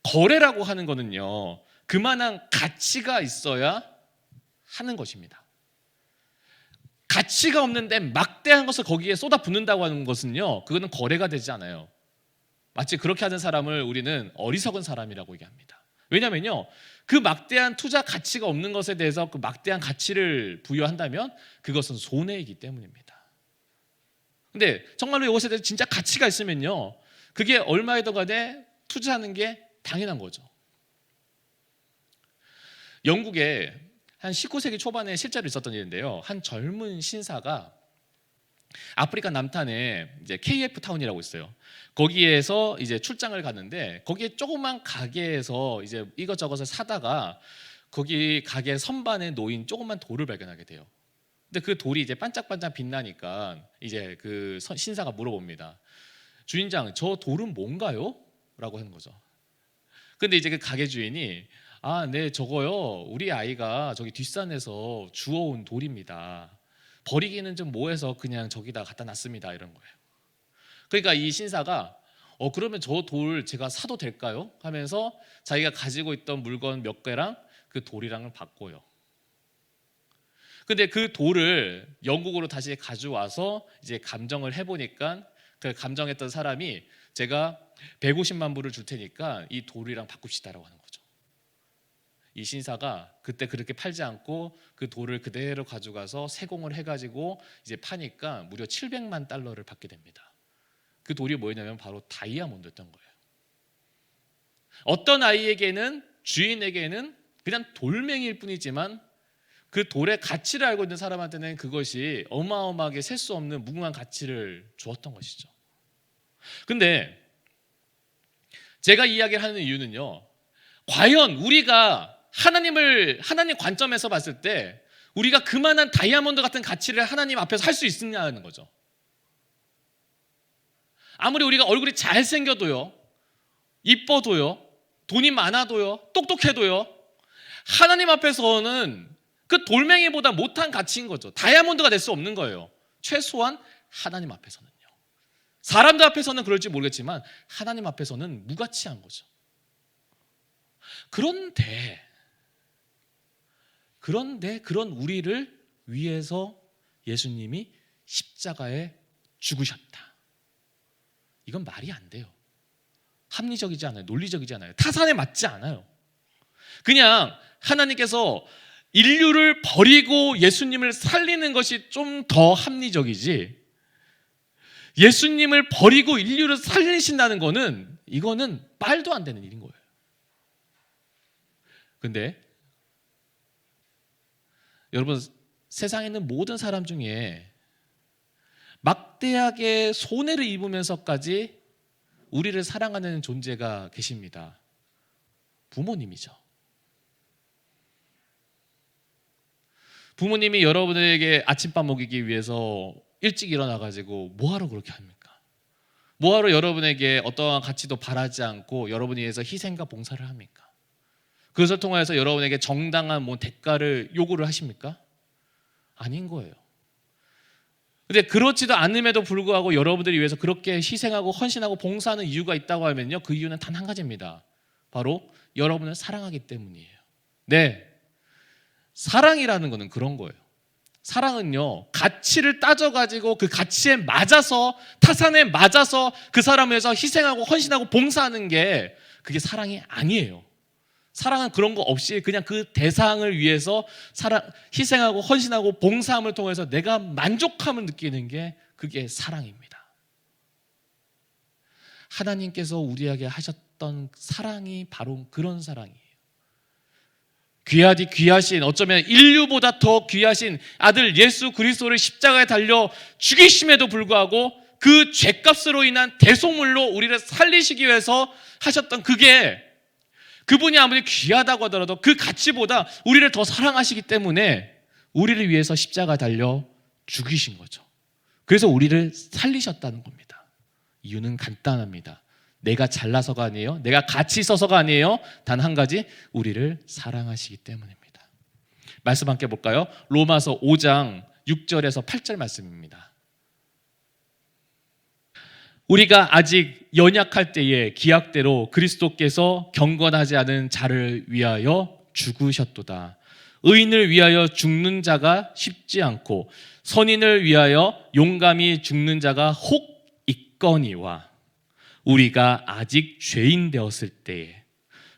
A: 거래라고 하는 거는요, 그만한 가치가 있어야 하는 것입니다. 가치가 없는데 막대한 것을 거기에 쏟아붓는다고 하는 것은요, 그거는 거래가 되지 않아요. 마치 그렇게 하는 사람을 우리는 어리석은 사람이라고 얘기합니다. 왜냐면요, 그 막대한 투자 가치가 없는 것에 대해서 그 막대한 가치를 부여한다면 그것은 손해이기 때문입니다. 근데 정말로 이것에 대해서 진짜 가치가 있으면요, 그게 얼마에도 간에 투자하는 게 당연한 거죠. 영국에 한 19세기 초반에 실제로 있었던 일인데요, 한 젊은 신사가 아프리카 남탄에 이제 KF 타운이라고 있어요. 거기에서 이제 출장을 갔는데, 거기에 조그만 가게에서 이제 이것저것을 사다가 거기 가게 선반에 놓인 조그만 돌을 발견하게 돼요. 근데 그 돌이 이제 반짝반짝 빛나니까 이제 그 신사가 물어봅니다. 주인장, 저 돌은 뭔가요? 라고 하는 거죠. 근데 이제 그 가게 주인이 네, 저거요, 우리 아이가 저기 뒷산에서 주워온 돌입니다. 버리기는 좀 뭐해서 그냥 저기다 갖다 놨습니다, 이런 거예요. 그러니까 이 신사가 그러면 저 돌 제가 사도 될까요? 하면서 자기가 가지고 있던 물건 몇 개랑 그 돌이랑을 바꿔요. 근데 그 돌을 영국으로 다시 가져와서 이제 감정을 해보니까 그 감정했던 사람이 제가 150만 불을 줄 테니까 이 돌이랑 바꿉시다라고 하는 거죠. 이 신사가 그때 그렇게 팔지 않고 그 돌을 그대로 가져가서 세공을 해가지고 이제 파니까 무려 700만 달러를 받게 됩니다. 그 돌이 뭐였냐면 바로 다이아몬드였던 거예요. 어떤 아이에게는, 주인에게는 그냥 돌멩이일 뿐이지만 그 돌의 가치를 알고 있는 사람한테는 그것이 어마어마하게 셀 수 없는 무궁한 가치를 주었던 것이죠. 근데 제가 이야기를 하는 이유는요, 과연 우리가 하나님 관점에서 봤을 때 우리가 그만한 다이아몬드 같은 가치를 하나님 앞에서 할 수 있느냐는 거죠. 아무리 우리가 얼굴이 잘생겨도요, 이뻐도요, 돈이 많아도요, 똑똑해도요, 하나님 앞에서는 그 돌멩이보다 못한 가치인 거죠. 다이아몬드가 될 수 없는 거예요. 최소한 하나님 앞에서는요. 사람들 앞에서는 그럴지 모르겠지만 하나님 앞에서는 무가치한 거죠. 그런데 그런 우리를 위해서 예수님이 십자가에 죽으셨다. 이건 말이 안 돼요. 합리적이지 않아요. 논리적이지 않아요. 타산에 맞지 않아요. 그냥 하나님께서 인류를 버리고 예수님을 살리는 것이 좀 더 합리적이지, 예수님을 버리고 인류를 살리신다는 거는 이거는 말도 안 되는 일인 거예요. 근데 여러분, 세상에 있는 모든 사람 중에 막대하게 손해를 입으면서까지 우리를 사랑하는 존재가 계십니다. 부모님이죠. 부모님이 여러분에게 아침밥 먹이기 위해서 일찍 일어나가지고 뭐하러 그렇게 합니까? 뭐하러 여러분에게 어떠한 가치도 바라지 않고 여러분을 위해서 희생과 봉사를 합니까? 그것을 통해서 여러분에게 정당한 대가를 요구를 하십니까? 아닌 거예요. 근데 그렇지도 않음에도 불구하고 여러분들이 위해서 그렇게 희생하고 헌신하고 봉사하는 이유가 있다고 하면요, 그 이유는 단 한 가지입니다. 바로 여러분을 사랑하기 때문이에요. 네, 사랑이라는 거는 그런 거예요. 사랑은요, 가치를 따져가지고 그 가치에 맞아서, 타산에 맞아서 그 사람을 위해서 희생하고 헌신하고 봉사하는 게 그게 사랑이 아니에요. 사랑은 그런 거 없이 그냥 그 대상을 위해서 희생하고 헌신하고 봉사함을 통해서 내가 만족함을 느끼는 게 그게 사랑입니다. 하나님께서 우리에게 하셨던 사랑이 바로 그런 사랑이에요. 귀하디 귀하신, 어쩌면 인류보다 더 귀하신 아들 예수 그리스도를 십자가에 달려 죽이심에도 불구하고 그 죄값으로 인한 대속물로 우리를 살리시기 위해서 하셨던 그분이 아무리 귀하다고 하더라도 그 가치보다 우리를 더 사랑하시기 때문에 우리를 위해서 십자가에 달려 죽이신 거죠. 그래서 우리를 살리셨다는 겁니다. 이유는 간단합니다. 내가 잘나서가 아니에요. 내가 가치 있어서가 아니에요. 단 한 가지, 우리를 사랑하시기 때문입니다. 말씀 함께 볼까요? 로마서 5장 6절에서 8절 말씀입니다. 우리가 아직 연약할 때에 기약대로 그리스도께서 경건하지 않은 자를 위하여 죽으셨도다. 의인을 위하여 죽는 자가 쉽지 않고 선인을 위하여 용감히 죽는 자가 혹 있거니와 우리가 아직 죄인 되었을 때에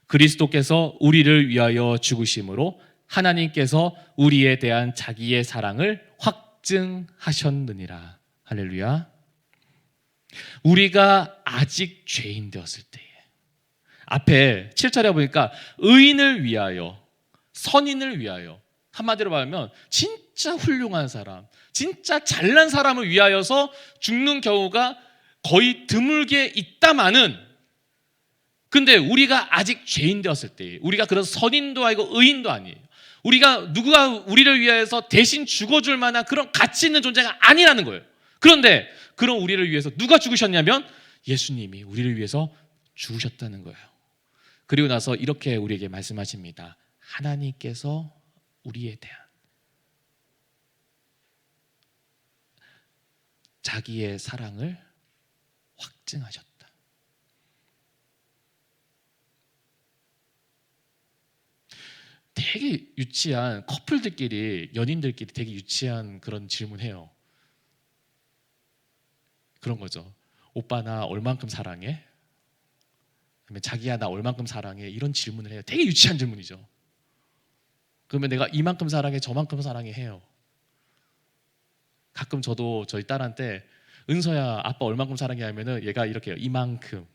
A: 그리스도께서 우리를 위하여 죽으심으로 하나님께서 우리에 대한 자기의 사랑을 확증하셨느니라. 할렐루야. 우리가 아직 죄인 되었을 때에, 앞에 7절에 보니까 의인을 위하여, 선인을 위하여, 한마디로 말하면 진짜 훌륭한 사람, 진짜 잘난 사람을 위하여서 죽는 경우가 거의 드물게 있다마는, 근데 우리가 아직 죄인 되었을 때, 우리가 그런 선인도 아니고 의인도 아니에요. 누가 우리를 위해서 대신 죽어줄 만한 그런 가치 있는 존재가 아니라는 거예요. 그런데 그런 우리를 위해서 누가 죽으셨냐면 예수님이 우리를 위해서 죽으셨다는 거예요. 그리고 나서 이렇게 우리에게 말씀하십니다. 하나님께서 우리에 대한 자기의 사랑을 확증하셨다. 되게 유치한, 커플들끼리, 연인들끼리 되게 유치한 그런 질문해요. 그런 거죠. 오빠 나 얼만큼 사랑해? 그러면 자기야 나 얼만큼 사랑해? 이런 질문을 해요. 되게 유치한 질문이죠. 그러면 내가 이만큼 사랑해, 저만큼 사랑해 해요. 가끔 저도 저희 딸한테 은서야 아빠 얼만큼 사랑해 하면은 얘가 이렇게 해요. 이만큼.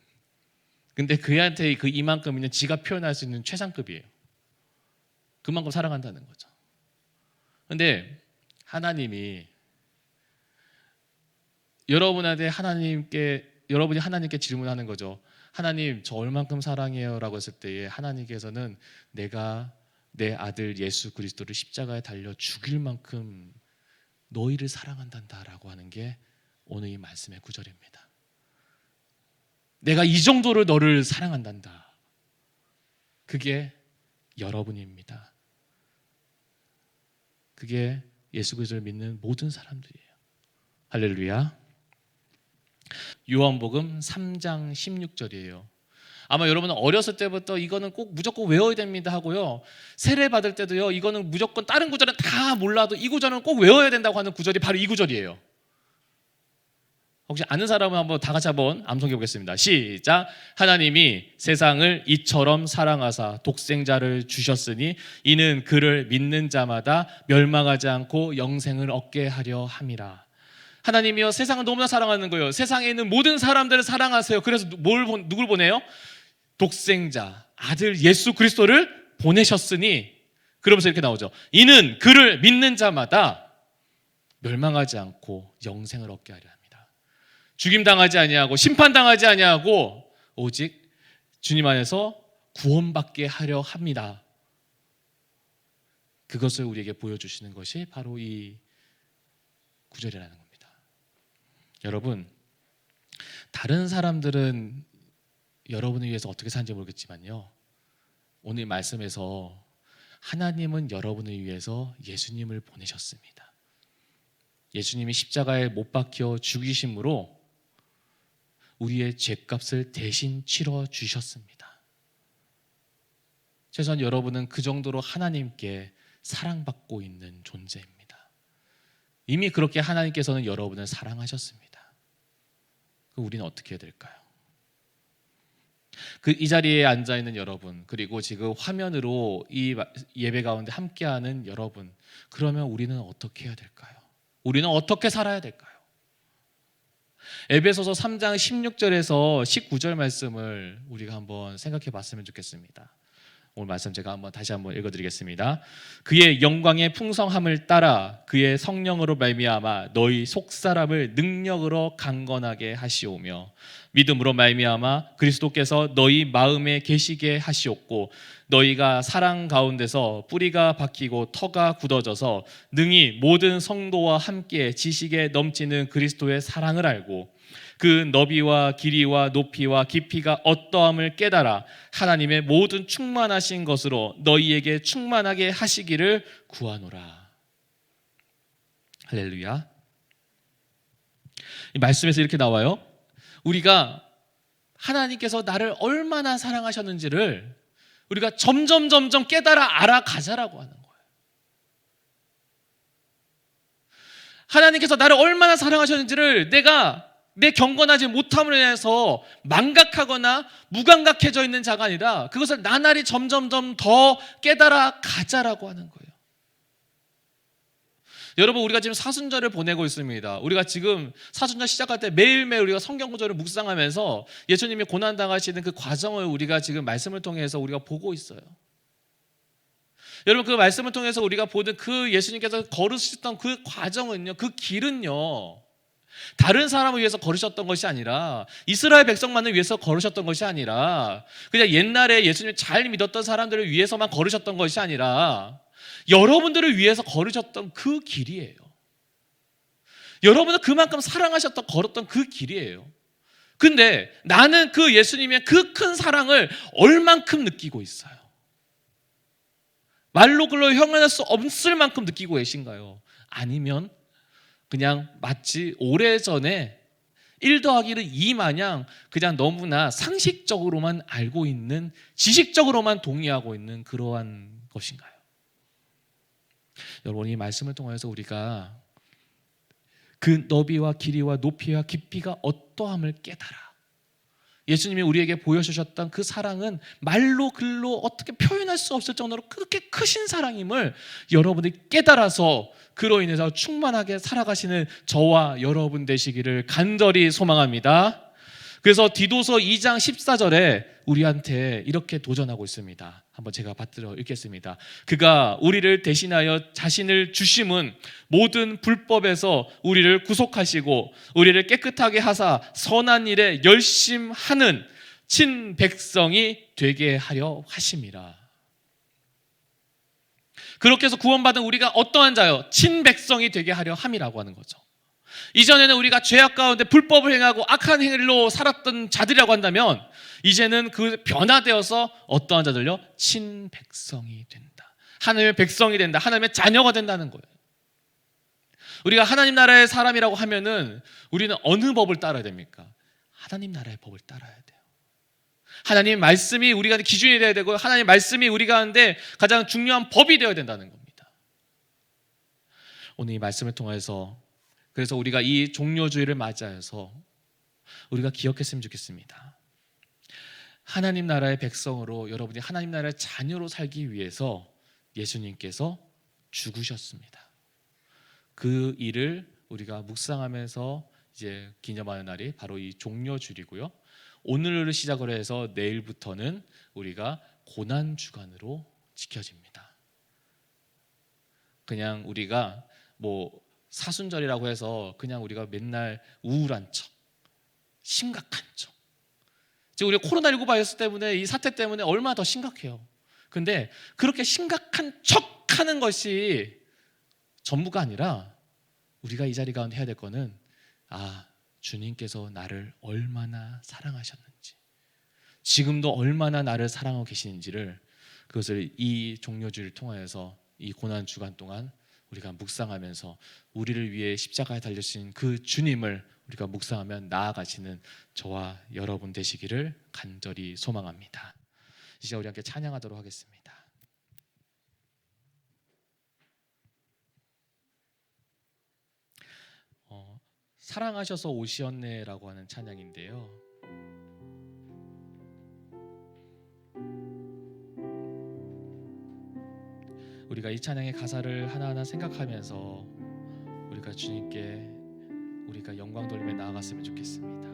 A: 근데 그애한테 그 이만큼은 지가 표현할 수 있는 최상급이에요. 그만큼 사랑한다는 거죠. 근데 하나님이 여러분이 하나님께 질문하는 거죠. 하나님, 저 얼만큼 사랑해요? 라고 했을 때에 하나님께서는 내가 내 아들 예수 그리스도를 십자가에 달려 죽일 만큼 너희를 사랑한단다 라고 하는 게 오늘 이 말씀의 구절입니다. 내가 이 정도로 너를 사랑한단다. 그게 여러분입니다. 그게 예수 그리스도를 믿는 모든 사람들이에요. 할렐루야. 요한복음 3장 16절이에요. 아마 여러분은 어렸을 때부터 이거는 꼭 무조건 외워야 됩니다 하고요, 세례 받을 때도요, 이거는 무조건 다른 구절은 다 몰라도 이 구절은 꼭 외워야 된다고 하는 구절이 바로 이 구절이에요. 혹시 아는 사람은 한번 다 같이 한번 암송해 보겠습니다. 시작. 하나님이 세상을 이처럼 사랑하사 독생자를 주셨으니 이는 그를 믿는 자마다 멸망하지 않고 영생을 얻게 하려 함이라. 하나님이요, 세상을 너무나 사랑하는 거예요. 세상에 있는 모든 사람들을 사랑하세요. 그래서 누굴 보내요? 독생자 아들 예수 그리스도를 보내셨으니, 그러면서 이렇게 나오죠. 이는 그를 믿는 자마다 멸망하지 않고 영생을 얻게 하려 합니다. 죽임당하지 아니하고 심판당하지 아니하고 오직 주님 안에서 구원받게 하려 합니다. 그것을 우리에게 보여주시는 것이 바로 이 구절이라는 겁니다. 여러분, 다른 사람들은 여러분을 위해서 어떻게 사는지 모르겠지만요, 오늘 말씀에서 하나님은 여러분을 위해서 예수님을 보내셨습니다. 예수님이 십자가에 못 박혀 죽이심으로 우리의 죄값을 대신 치러 주셨습니다. 최소한 여러분은 그 정도로 하나님께 사랑받고 있는 존재입니다. 이미 그렇게 하나님께서는 여러분을 사랑하셨습니다. 그럼 우리는 어떻게 해야 될까요? 이 자리에 앉아 있는 여러분, 그리고 지금 화면으로 이 예배 가운데 함께하는 여러분, 그러면 우리는 어떻게 해야 될까요? 우리는 어떻게 살아야 될까요? 에베소서 3장 16절에서 19절 말씀을 우리가 한번 생각해 봤으면 좋겠습니다. 오늘 말씀 제가 다시 한번 읽어드리겠습니다. 그의 영광의 풍성함을 따라 그의 성령으로 말미암아 너희 속사람을 능력으로 강건하게 하시오며 믿음으로 말미암아 그리스도께서 너희 마음에 계시게 하시옵고 너희가 사랑 가운데서 뿌리가 박히고 터가 굳어져서 능히 모든 성도와 함께 지식에 넘치는 그리스도의 사랑을 알고 그 너비와 길이와 높이와 깊이가 어떠함을 깨달아 하나님의 모든 충만하신 것으로 너희에게 충만하게 하시기를 구하노라. 할렐루야. 이 말씀에서 이렇게 나와요. 우리가 하나님께서 나를 얼마나 사랑하셨는지를 우리가 점점 깨달아 알아가자라고 하는 거예요. 하나님께서 나를 얼마나 사랑하셨는지를 내가 내 경건하지 못함으로 인해서 망각하거나 무감각해져 있는 자가 아니라 그것을 나날이 점점 더 깨달아 가자라고 하는 거예요. 여러분, 우리가 지금 사순절을 보내고 있습니다. 우리가 지금 사순절 시작할 때 매일매일 우리가 성경 구절을 묵상하면서 예수님이 고난당하시는 그 과정을 우리가 지금 말씀을 통해서 우리가 보고 있어요. 여러분, 그 말씀을 통해서 우리가 보는 그 예수님께서 걸으셨던 그 과정은요, 그 길은요, 다른 사람을 위해서 걸으셨던 것이 아니라 이스라엘 백성만을 위해서 걸으셨던 것이 아니라 그냥 옛날에 예수님을 잘 믿었던 사람들을 위해서만 걸으셨던 것이 아니라 여러분들을 위해서 걸으셨던 그 길이에요. 여러분을 그만큼 사랑하셨던 걸었던 그 길이에요. 근데 나는 그 예수님의 그 큰 사랑을 얼만큼 느끼고 있어요? 말로 글로 형언할 수 없을 만큼 느끼고 계신가요? 아니면 그냥 마치 오래전에 1 더하기는 2 마냥 그냥 너무나 상식적으로만 알고 있는, 지식적으로만 동의하고 있는 그러한 것인가요? 여러분, 이 말씀을 통해서 우리가 그 너비와 길이와 높이와 깊이가 어떠함을 깨달아 예수님이 우리에게 보여주셨던 그 사랑은 말로 글로 어떻게 표현할 수 없을 정도로 그렇게 크신 사랑임을 여러분이 깨달아서 그로 인해서 충만하게 살아가시는 저와 여러분 되시기를 간절히 소망합니다. 그래서 디도서 2장 14절에 우리한테 이렇게 도전하고 있습니다. 한번 제가 받들어 읽겠습니다. 그가 우리를 대신하여 자신을 주심은 모든 불법에서 우리를 구속하시고 우리를 깨끗하게 하사 선한 일에 열심하는 친백성이 되게 하려 하심이라. 그렇게 해서 구원받은 우리가 어떠한 자요? 친백성이 되게 하려 함이라고 하는 거죠. 이전에는 우리가 죄악 가운데 불법을 행하고 악한 행위로 살았던 자들이라고 한다면 이제는 그 변화되어서 어떠한 자들요? 친백성이 된다. 하나님의 백성이 된다. 하나님의 자녀가 된다는 거예요. 우리가 하나님 나라의 사람이라고 하면은 우리는 어느 법을 따라야 됩니까? 하나님 나라의 법을 따라야 돼요. 하나님 말씀이 우리가 기준이 되어야 되고 하나님 말씀이 우리가 하는데 가장 중요한 법이 되어야 된다는 겁니다. 오늘 이 말씀을 통해서 그래서 우리가 이 종료주의를 맞이해서 우리가 기억했으면 좋겠습니다. 하나님 나라의 백성으로 여러분이 하나님 나라의 자녀로 살기 위해서 예수님께서 죽으셨습니다. 그 일을 우리가 묵상하면서 이제 기념하는 날이 바로 이 종료주일이고요. 오늘을 시작으로 해서 내일부터는 우리가 고난주간으로 지켜집니다. 그냥 우리가 뭐 사순절이라고 해서 그냥 우리가 맨날 우울한 척, 심각한 척. 지금 우리가 코로나19 바이러스 때문에 이 사태 때문에 얼마나 더 심각해요. 근데 그렇게 심각한 척 하는 것이 전부가 아니라 우리가 이 자리 가운데 해야 될 거는 주님께서 나를 얼마나 사랑하셨는지, 지금도 얼마나 나를 사랑하고 계시는지를 그것을 이 종료주의를 통하여서 이 고난주간 동안 우리가 묵상하면서 우리를 위해 십자가에 달려주신 그 주님을 우리가 묵상하면 나아가시는 저와 여러분 되시기를 간절히 소망합니다. 이제 우리 함께 찬양하도록 하겠습니다. 사랑하셔서 오시었네라고 하는 찬양인데요. 우리가 이 찬양의 가사를 하나하나 생각하면서 우리가 주님께 우리가 영광 돌리며 나아갔으면 좋겠습니다.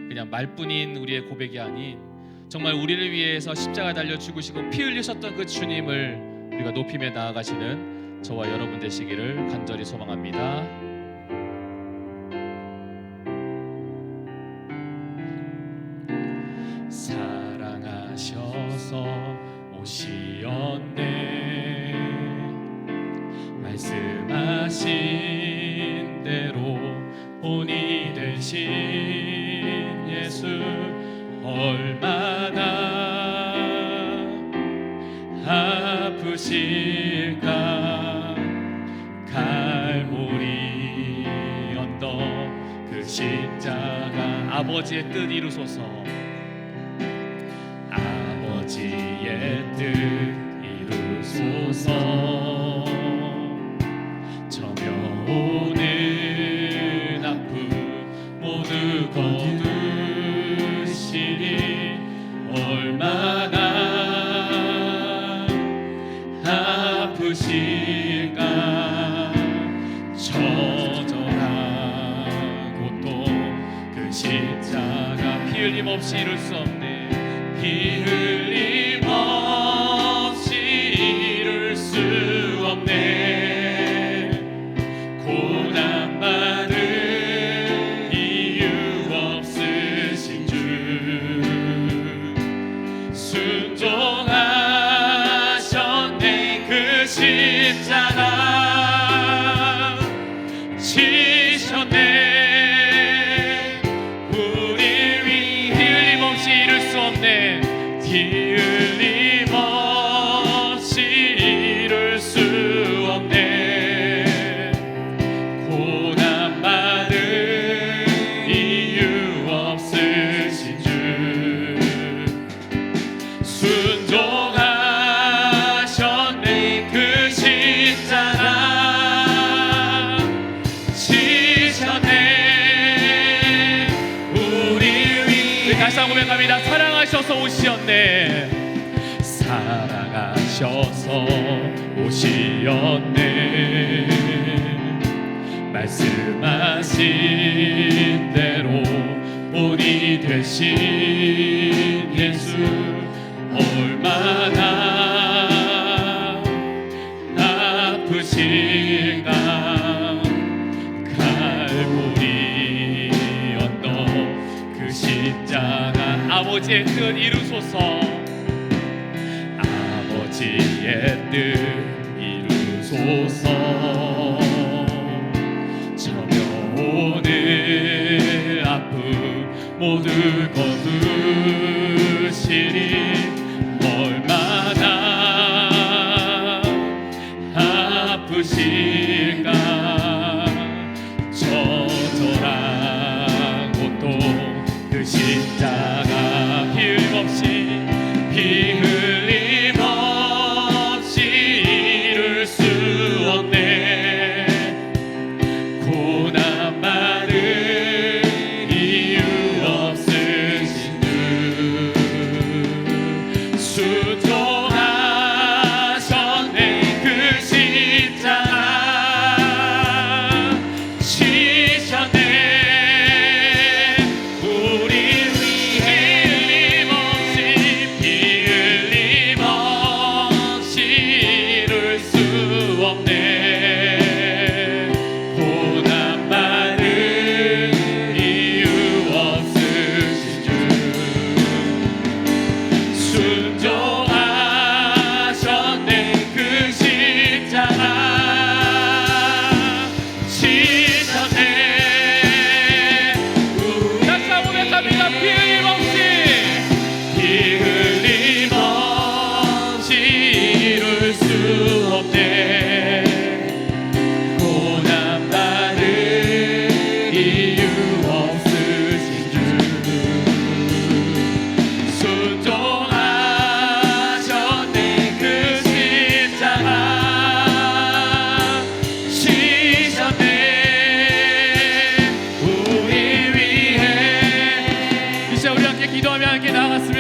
A: 그냥 말뿐인 우리의 고백이 아닌 정말 우리를 위해서 십자가 달려 죽으시고 피 흘리셨던 그 주님을 우리가 높이며 나아가시는 저와 여러분 되시기를 간절히 소망합니다. 사랑하셔서 오시었네, 말씀하신 대로 본이 되신 예수 얼마나 아프실까. 갈보리 언덕 그 십자가 아버지의 뜻 이루소서, 아버지의 뜻 이루소서. 저며오는 아픔 모두 거두시니 얼마나 아프실까. 처절한 고통 그 십자가 피 흘림 없이 이룰 수 없네, 피 흘림 없이 이룰 수 없네. 고난받을 이유 없으신 주 순종하셨네. 그 십자가 지셨네. 우리 위 피 흘림 없이 이룰 수 없네, 피 흘림 없이 이룰 수 없네. 고난받을 이유 없으신 주 순종하셨네. 그 십자가 지셨네. 우리 위 다시 한번 고백합니다. 사랑하셔서 오시었네, 사랑하셔서 오시었네, 말씀하신 대로 본이 되신 예수 얼마나 아프신가. 갈보리 언덕 그 십자가 아버지의 뜻 이루소서. 아버지의 뜻 이루소서. 오늘 아픔 모두 거두시니 얼마나 아프신가. 처절한 고통 그 십자가 피 흘림 없이 이룰 수 없네. 고난 받을 이유 없으신 주 순종하셨네. 그 십자가 지셨네. 우리 위해 흘림 없이 피 흘림 없이 이룰 수 없네.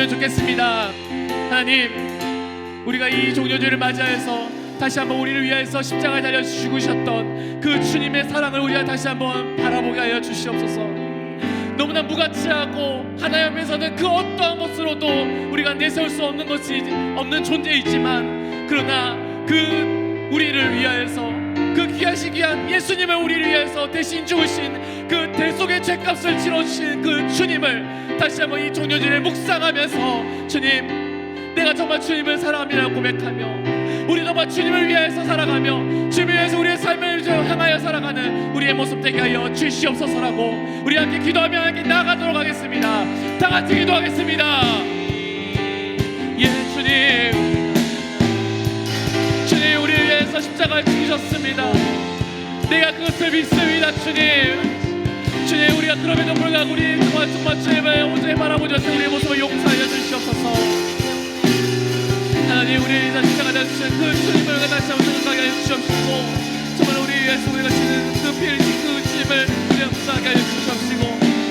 A: 좋겠습니다. 하나님, 우리가 이 종료주를 맞이해서 다시 한번 우리를 위하여서 십자가에 달려 죽으셨던 그 주님의 사랑을 우리가 다시 한번 바라보게 하여 주시옵소서. 너무나 무가치하고 하나님 앞에서는 그 어떠한 것으로도 우리가 내세울 수 없는 것이 없는 존재이지만, 그러나 그 우리를 위하여서 그 귀하신 귀한 예수님을 우리를 위해서 대신 죽으신 그 대속의 죄값을 치러주신 그 주님을 다시 한번 이 종료주를 묵상하면서, 주님, 내가 정말 주님을 사랑합니다 고백하며, 우리 정말 주님을 위해서 살아가며 주님을 위해서 우리의 삶을 향하여 살아가는 우리의 모습 되게 하여 주시옵소서라고 우리 함께 기도하며 함께 나아가도록 하겠습니다. 다 같이 기도하겠습니다. 예, 주님, 우리를 위해서 십자가를 죽으셨습니다. 내가 그것을 믿습니다. 주님, 우리가 그럼에도 불구하고 우리 정말 주님을 온전히 바라보지 못한 우리의 모습을 용서하여 주시옵소서. 하나님, 우리를 위해서 십자가 달아주신 그 주님을 다시 한번 생각하게 하여 주시옵시고, 정말 우리 위해서 우리가 지는 그 피 흘리신 그 주님을 우리가 묵상하게 하여 주시옵시고,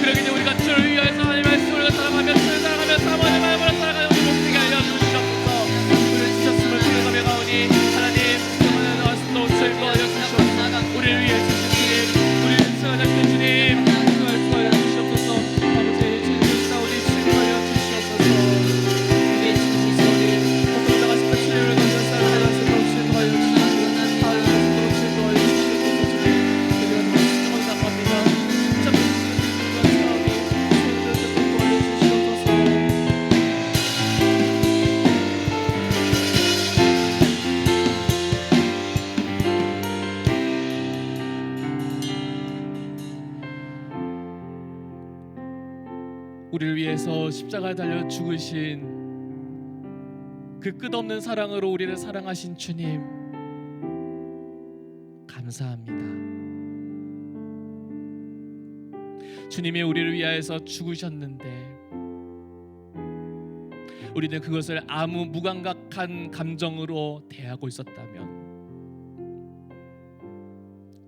A: 그러기 때문에 우리가 주를 위하여서 하나님의 말씀을 우리가 살아가며 주를 사랑하며 사모하는 마음으로 살아가는 우리 모습 되게 하여 주시옵소서. 우리를 주셨음을 주님의 가오니 하나님, 정말 말씀도 즐거워하여 주시옵소서. 우리를 위해 주신 주님, 우리를 사랑하는 주님, 수고하여 주시옵소서. 아버지의 주님을 싸우니 즐거워하여 주시옵소서. 우리의 주님 싸우니 복음을 나가신 그 주님을 건져 사랑하여 즐거워하여 주시옵소서. 하나님 즐거워하여 주시옵소서. 우리가 정말 감사합니다. 진짜 주님을 싸우니 즐거워하여 주시옵소서. 우리를 위해서 십자가에 달려 죽으신 그 끝없는 사랑으로 우리를 사랑하신 주님, 감사합니다. 주님이 우리를 위하여서 죽으셨는데 우리는 그것을 아무 무감각한 감정으로 대하고 있었다면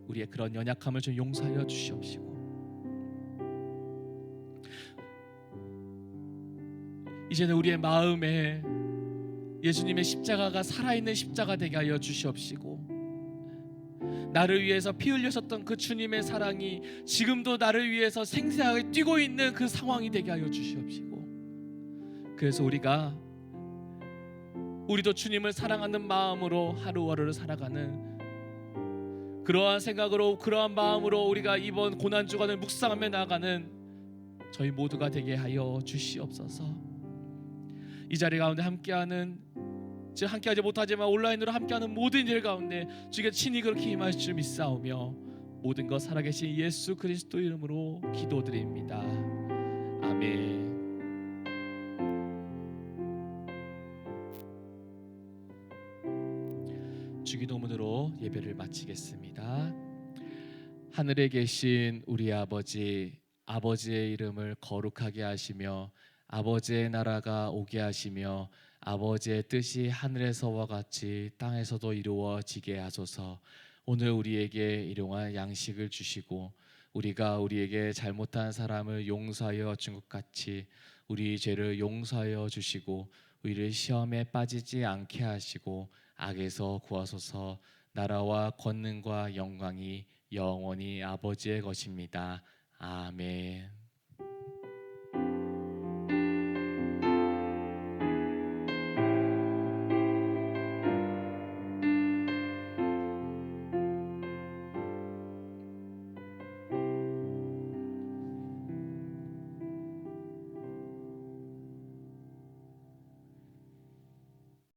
A: 우리의 그런 연약함을 좀 용서하여 주시옵시고, 이제는 우리의 마음에 예수님의 십자가가 살아있는 십자가 되게 하여 주시옵시고, 나를 위해서 피 흘리셨던 그 주님의 사랑이 지금도 나를 위해서 생생하게 뛰고 있는 그 상황이 되게 하여 주시옵시고, 그래서 우리도 주님을 사랑하는 마음으로 하루하루를 살아가는 그러한 생각으로, 그러한 마음으로 우리가 이번 고난주간을 묵상하며 나아가는 저희 모두가 되게 하여 주시옵소서. 이 자리 가운데 함께하지 못하지만 온라인으로 함께하는 모든 일 가운데 주께 친히 그렇게 임하실 줄 믿사오며 모든 것 살아계신 예수 그리스도 이름으로 기도드립니다. 아멘. 주기도문으로 예배를 마치겠습니다. 하늘에 계신 우리 아버지, 아버지의 이름을 거룩하게 하시며 아버지의 나라가 오게 하시며 아버지의 뜻이 하늘에서와 같이 땅에서도 이루어지게 하소서. 오늘 우리에게 일용할 양식을 주시고 우리가 우리에게 잘못한 사람을 용서하여 준 것 같이 우리 죄를 용서하여 주시고 우리를 시험에 빠지지 않게 하시고 악에서 구하소서. 나라와 권능과 영광이 영원히 아버지의 것입니다. 아멘.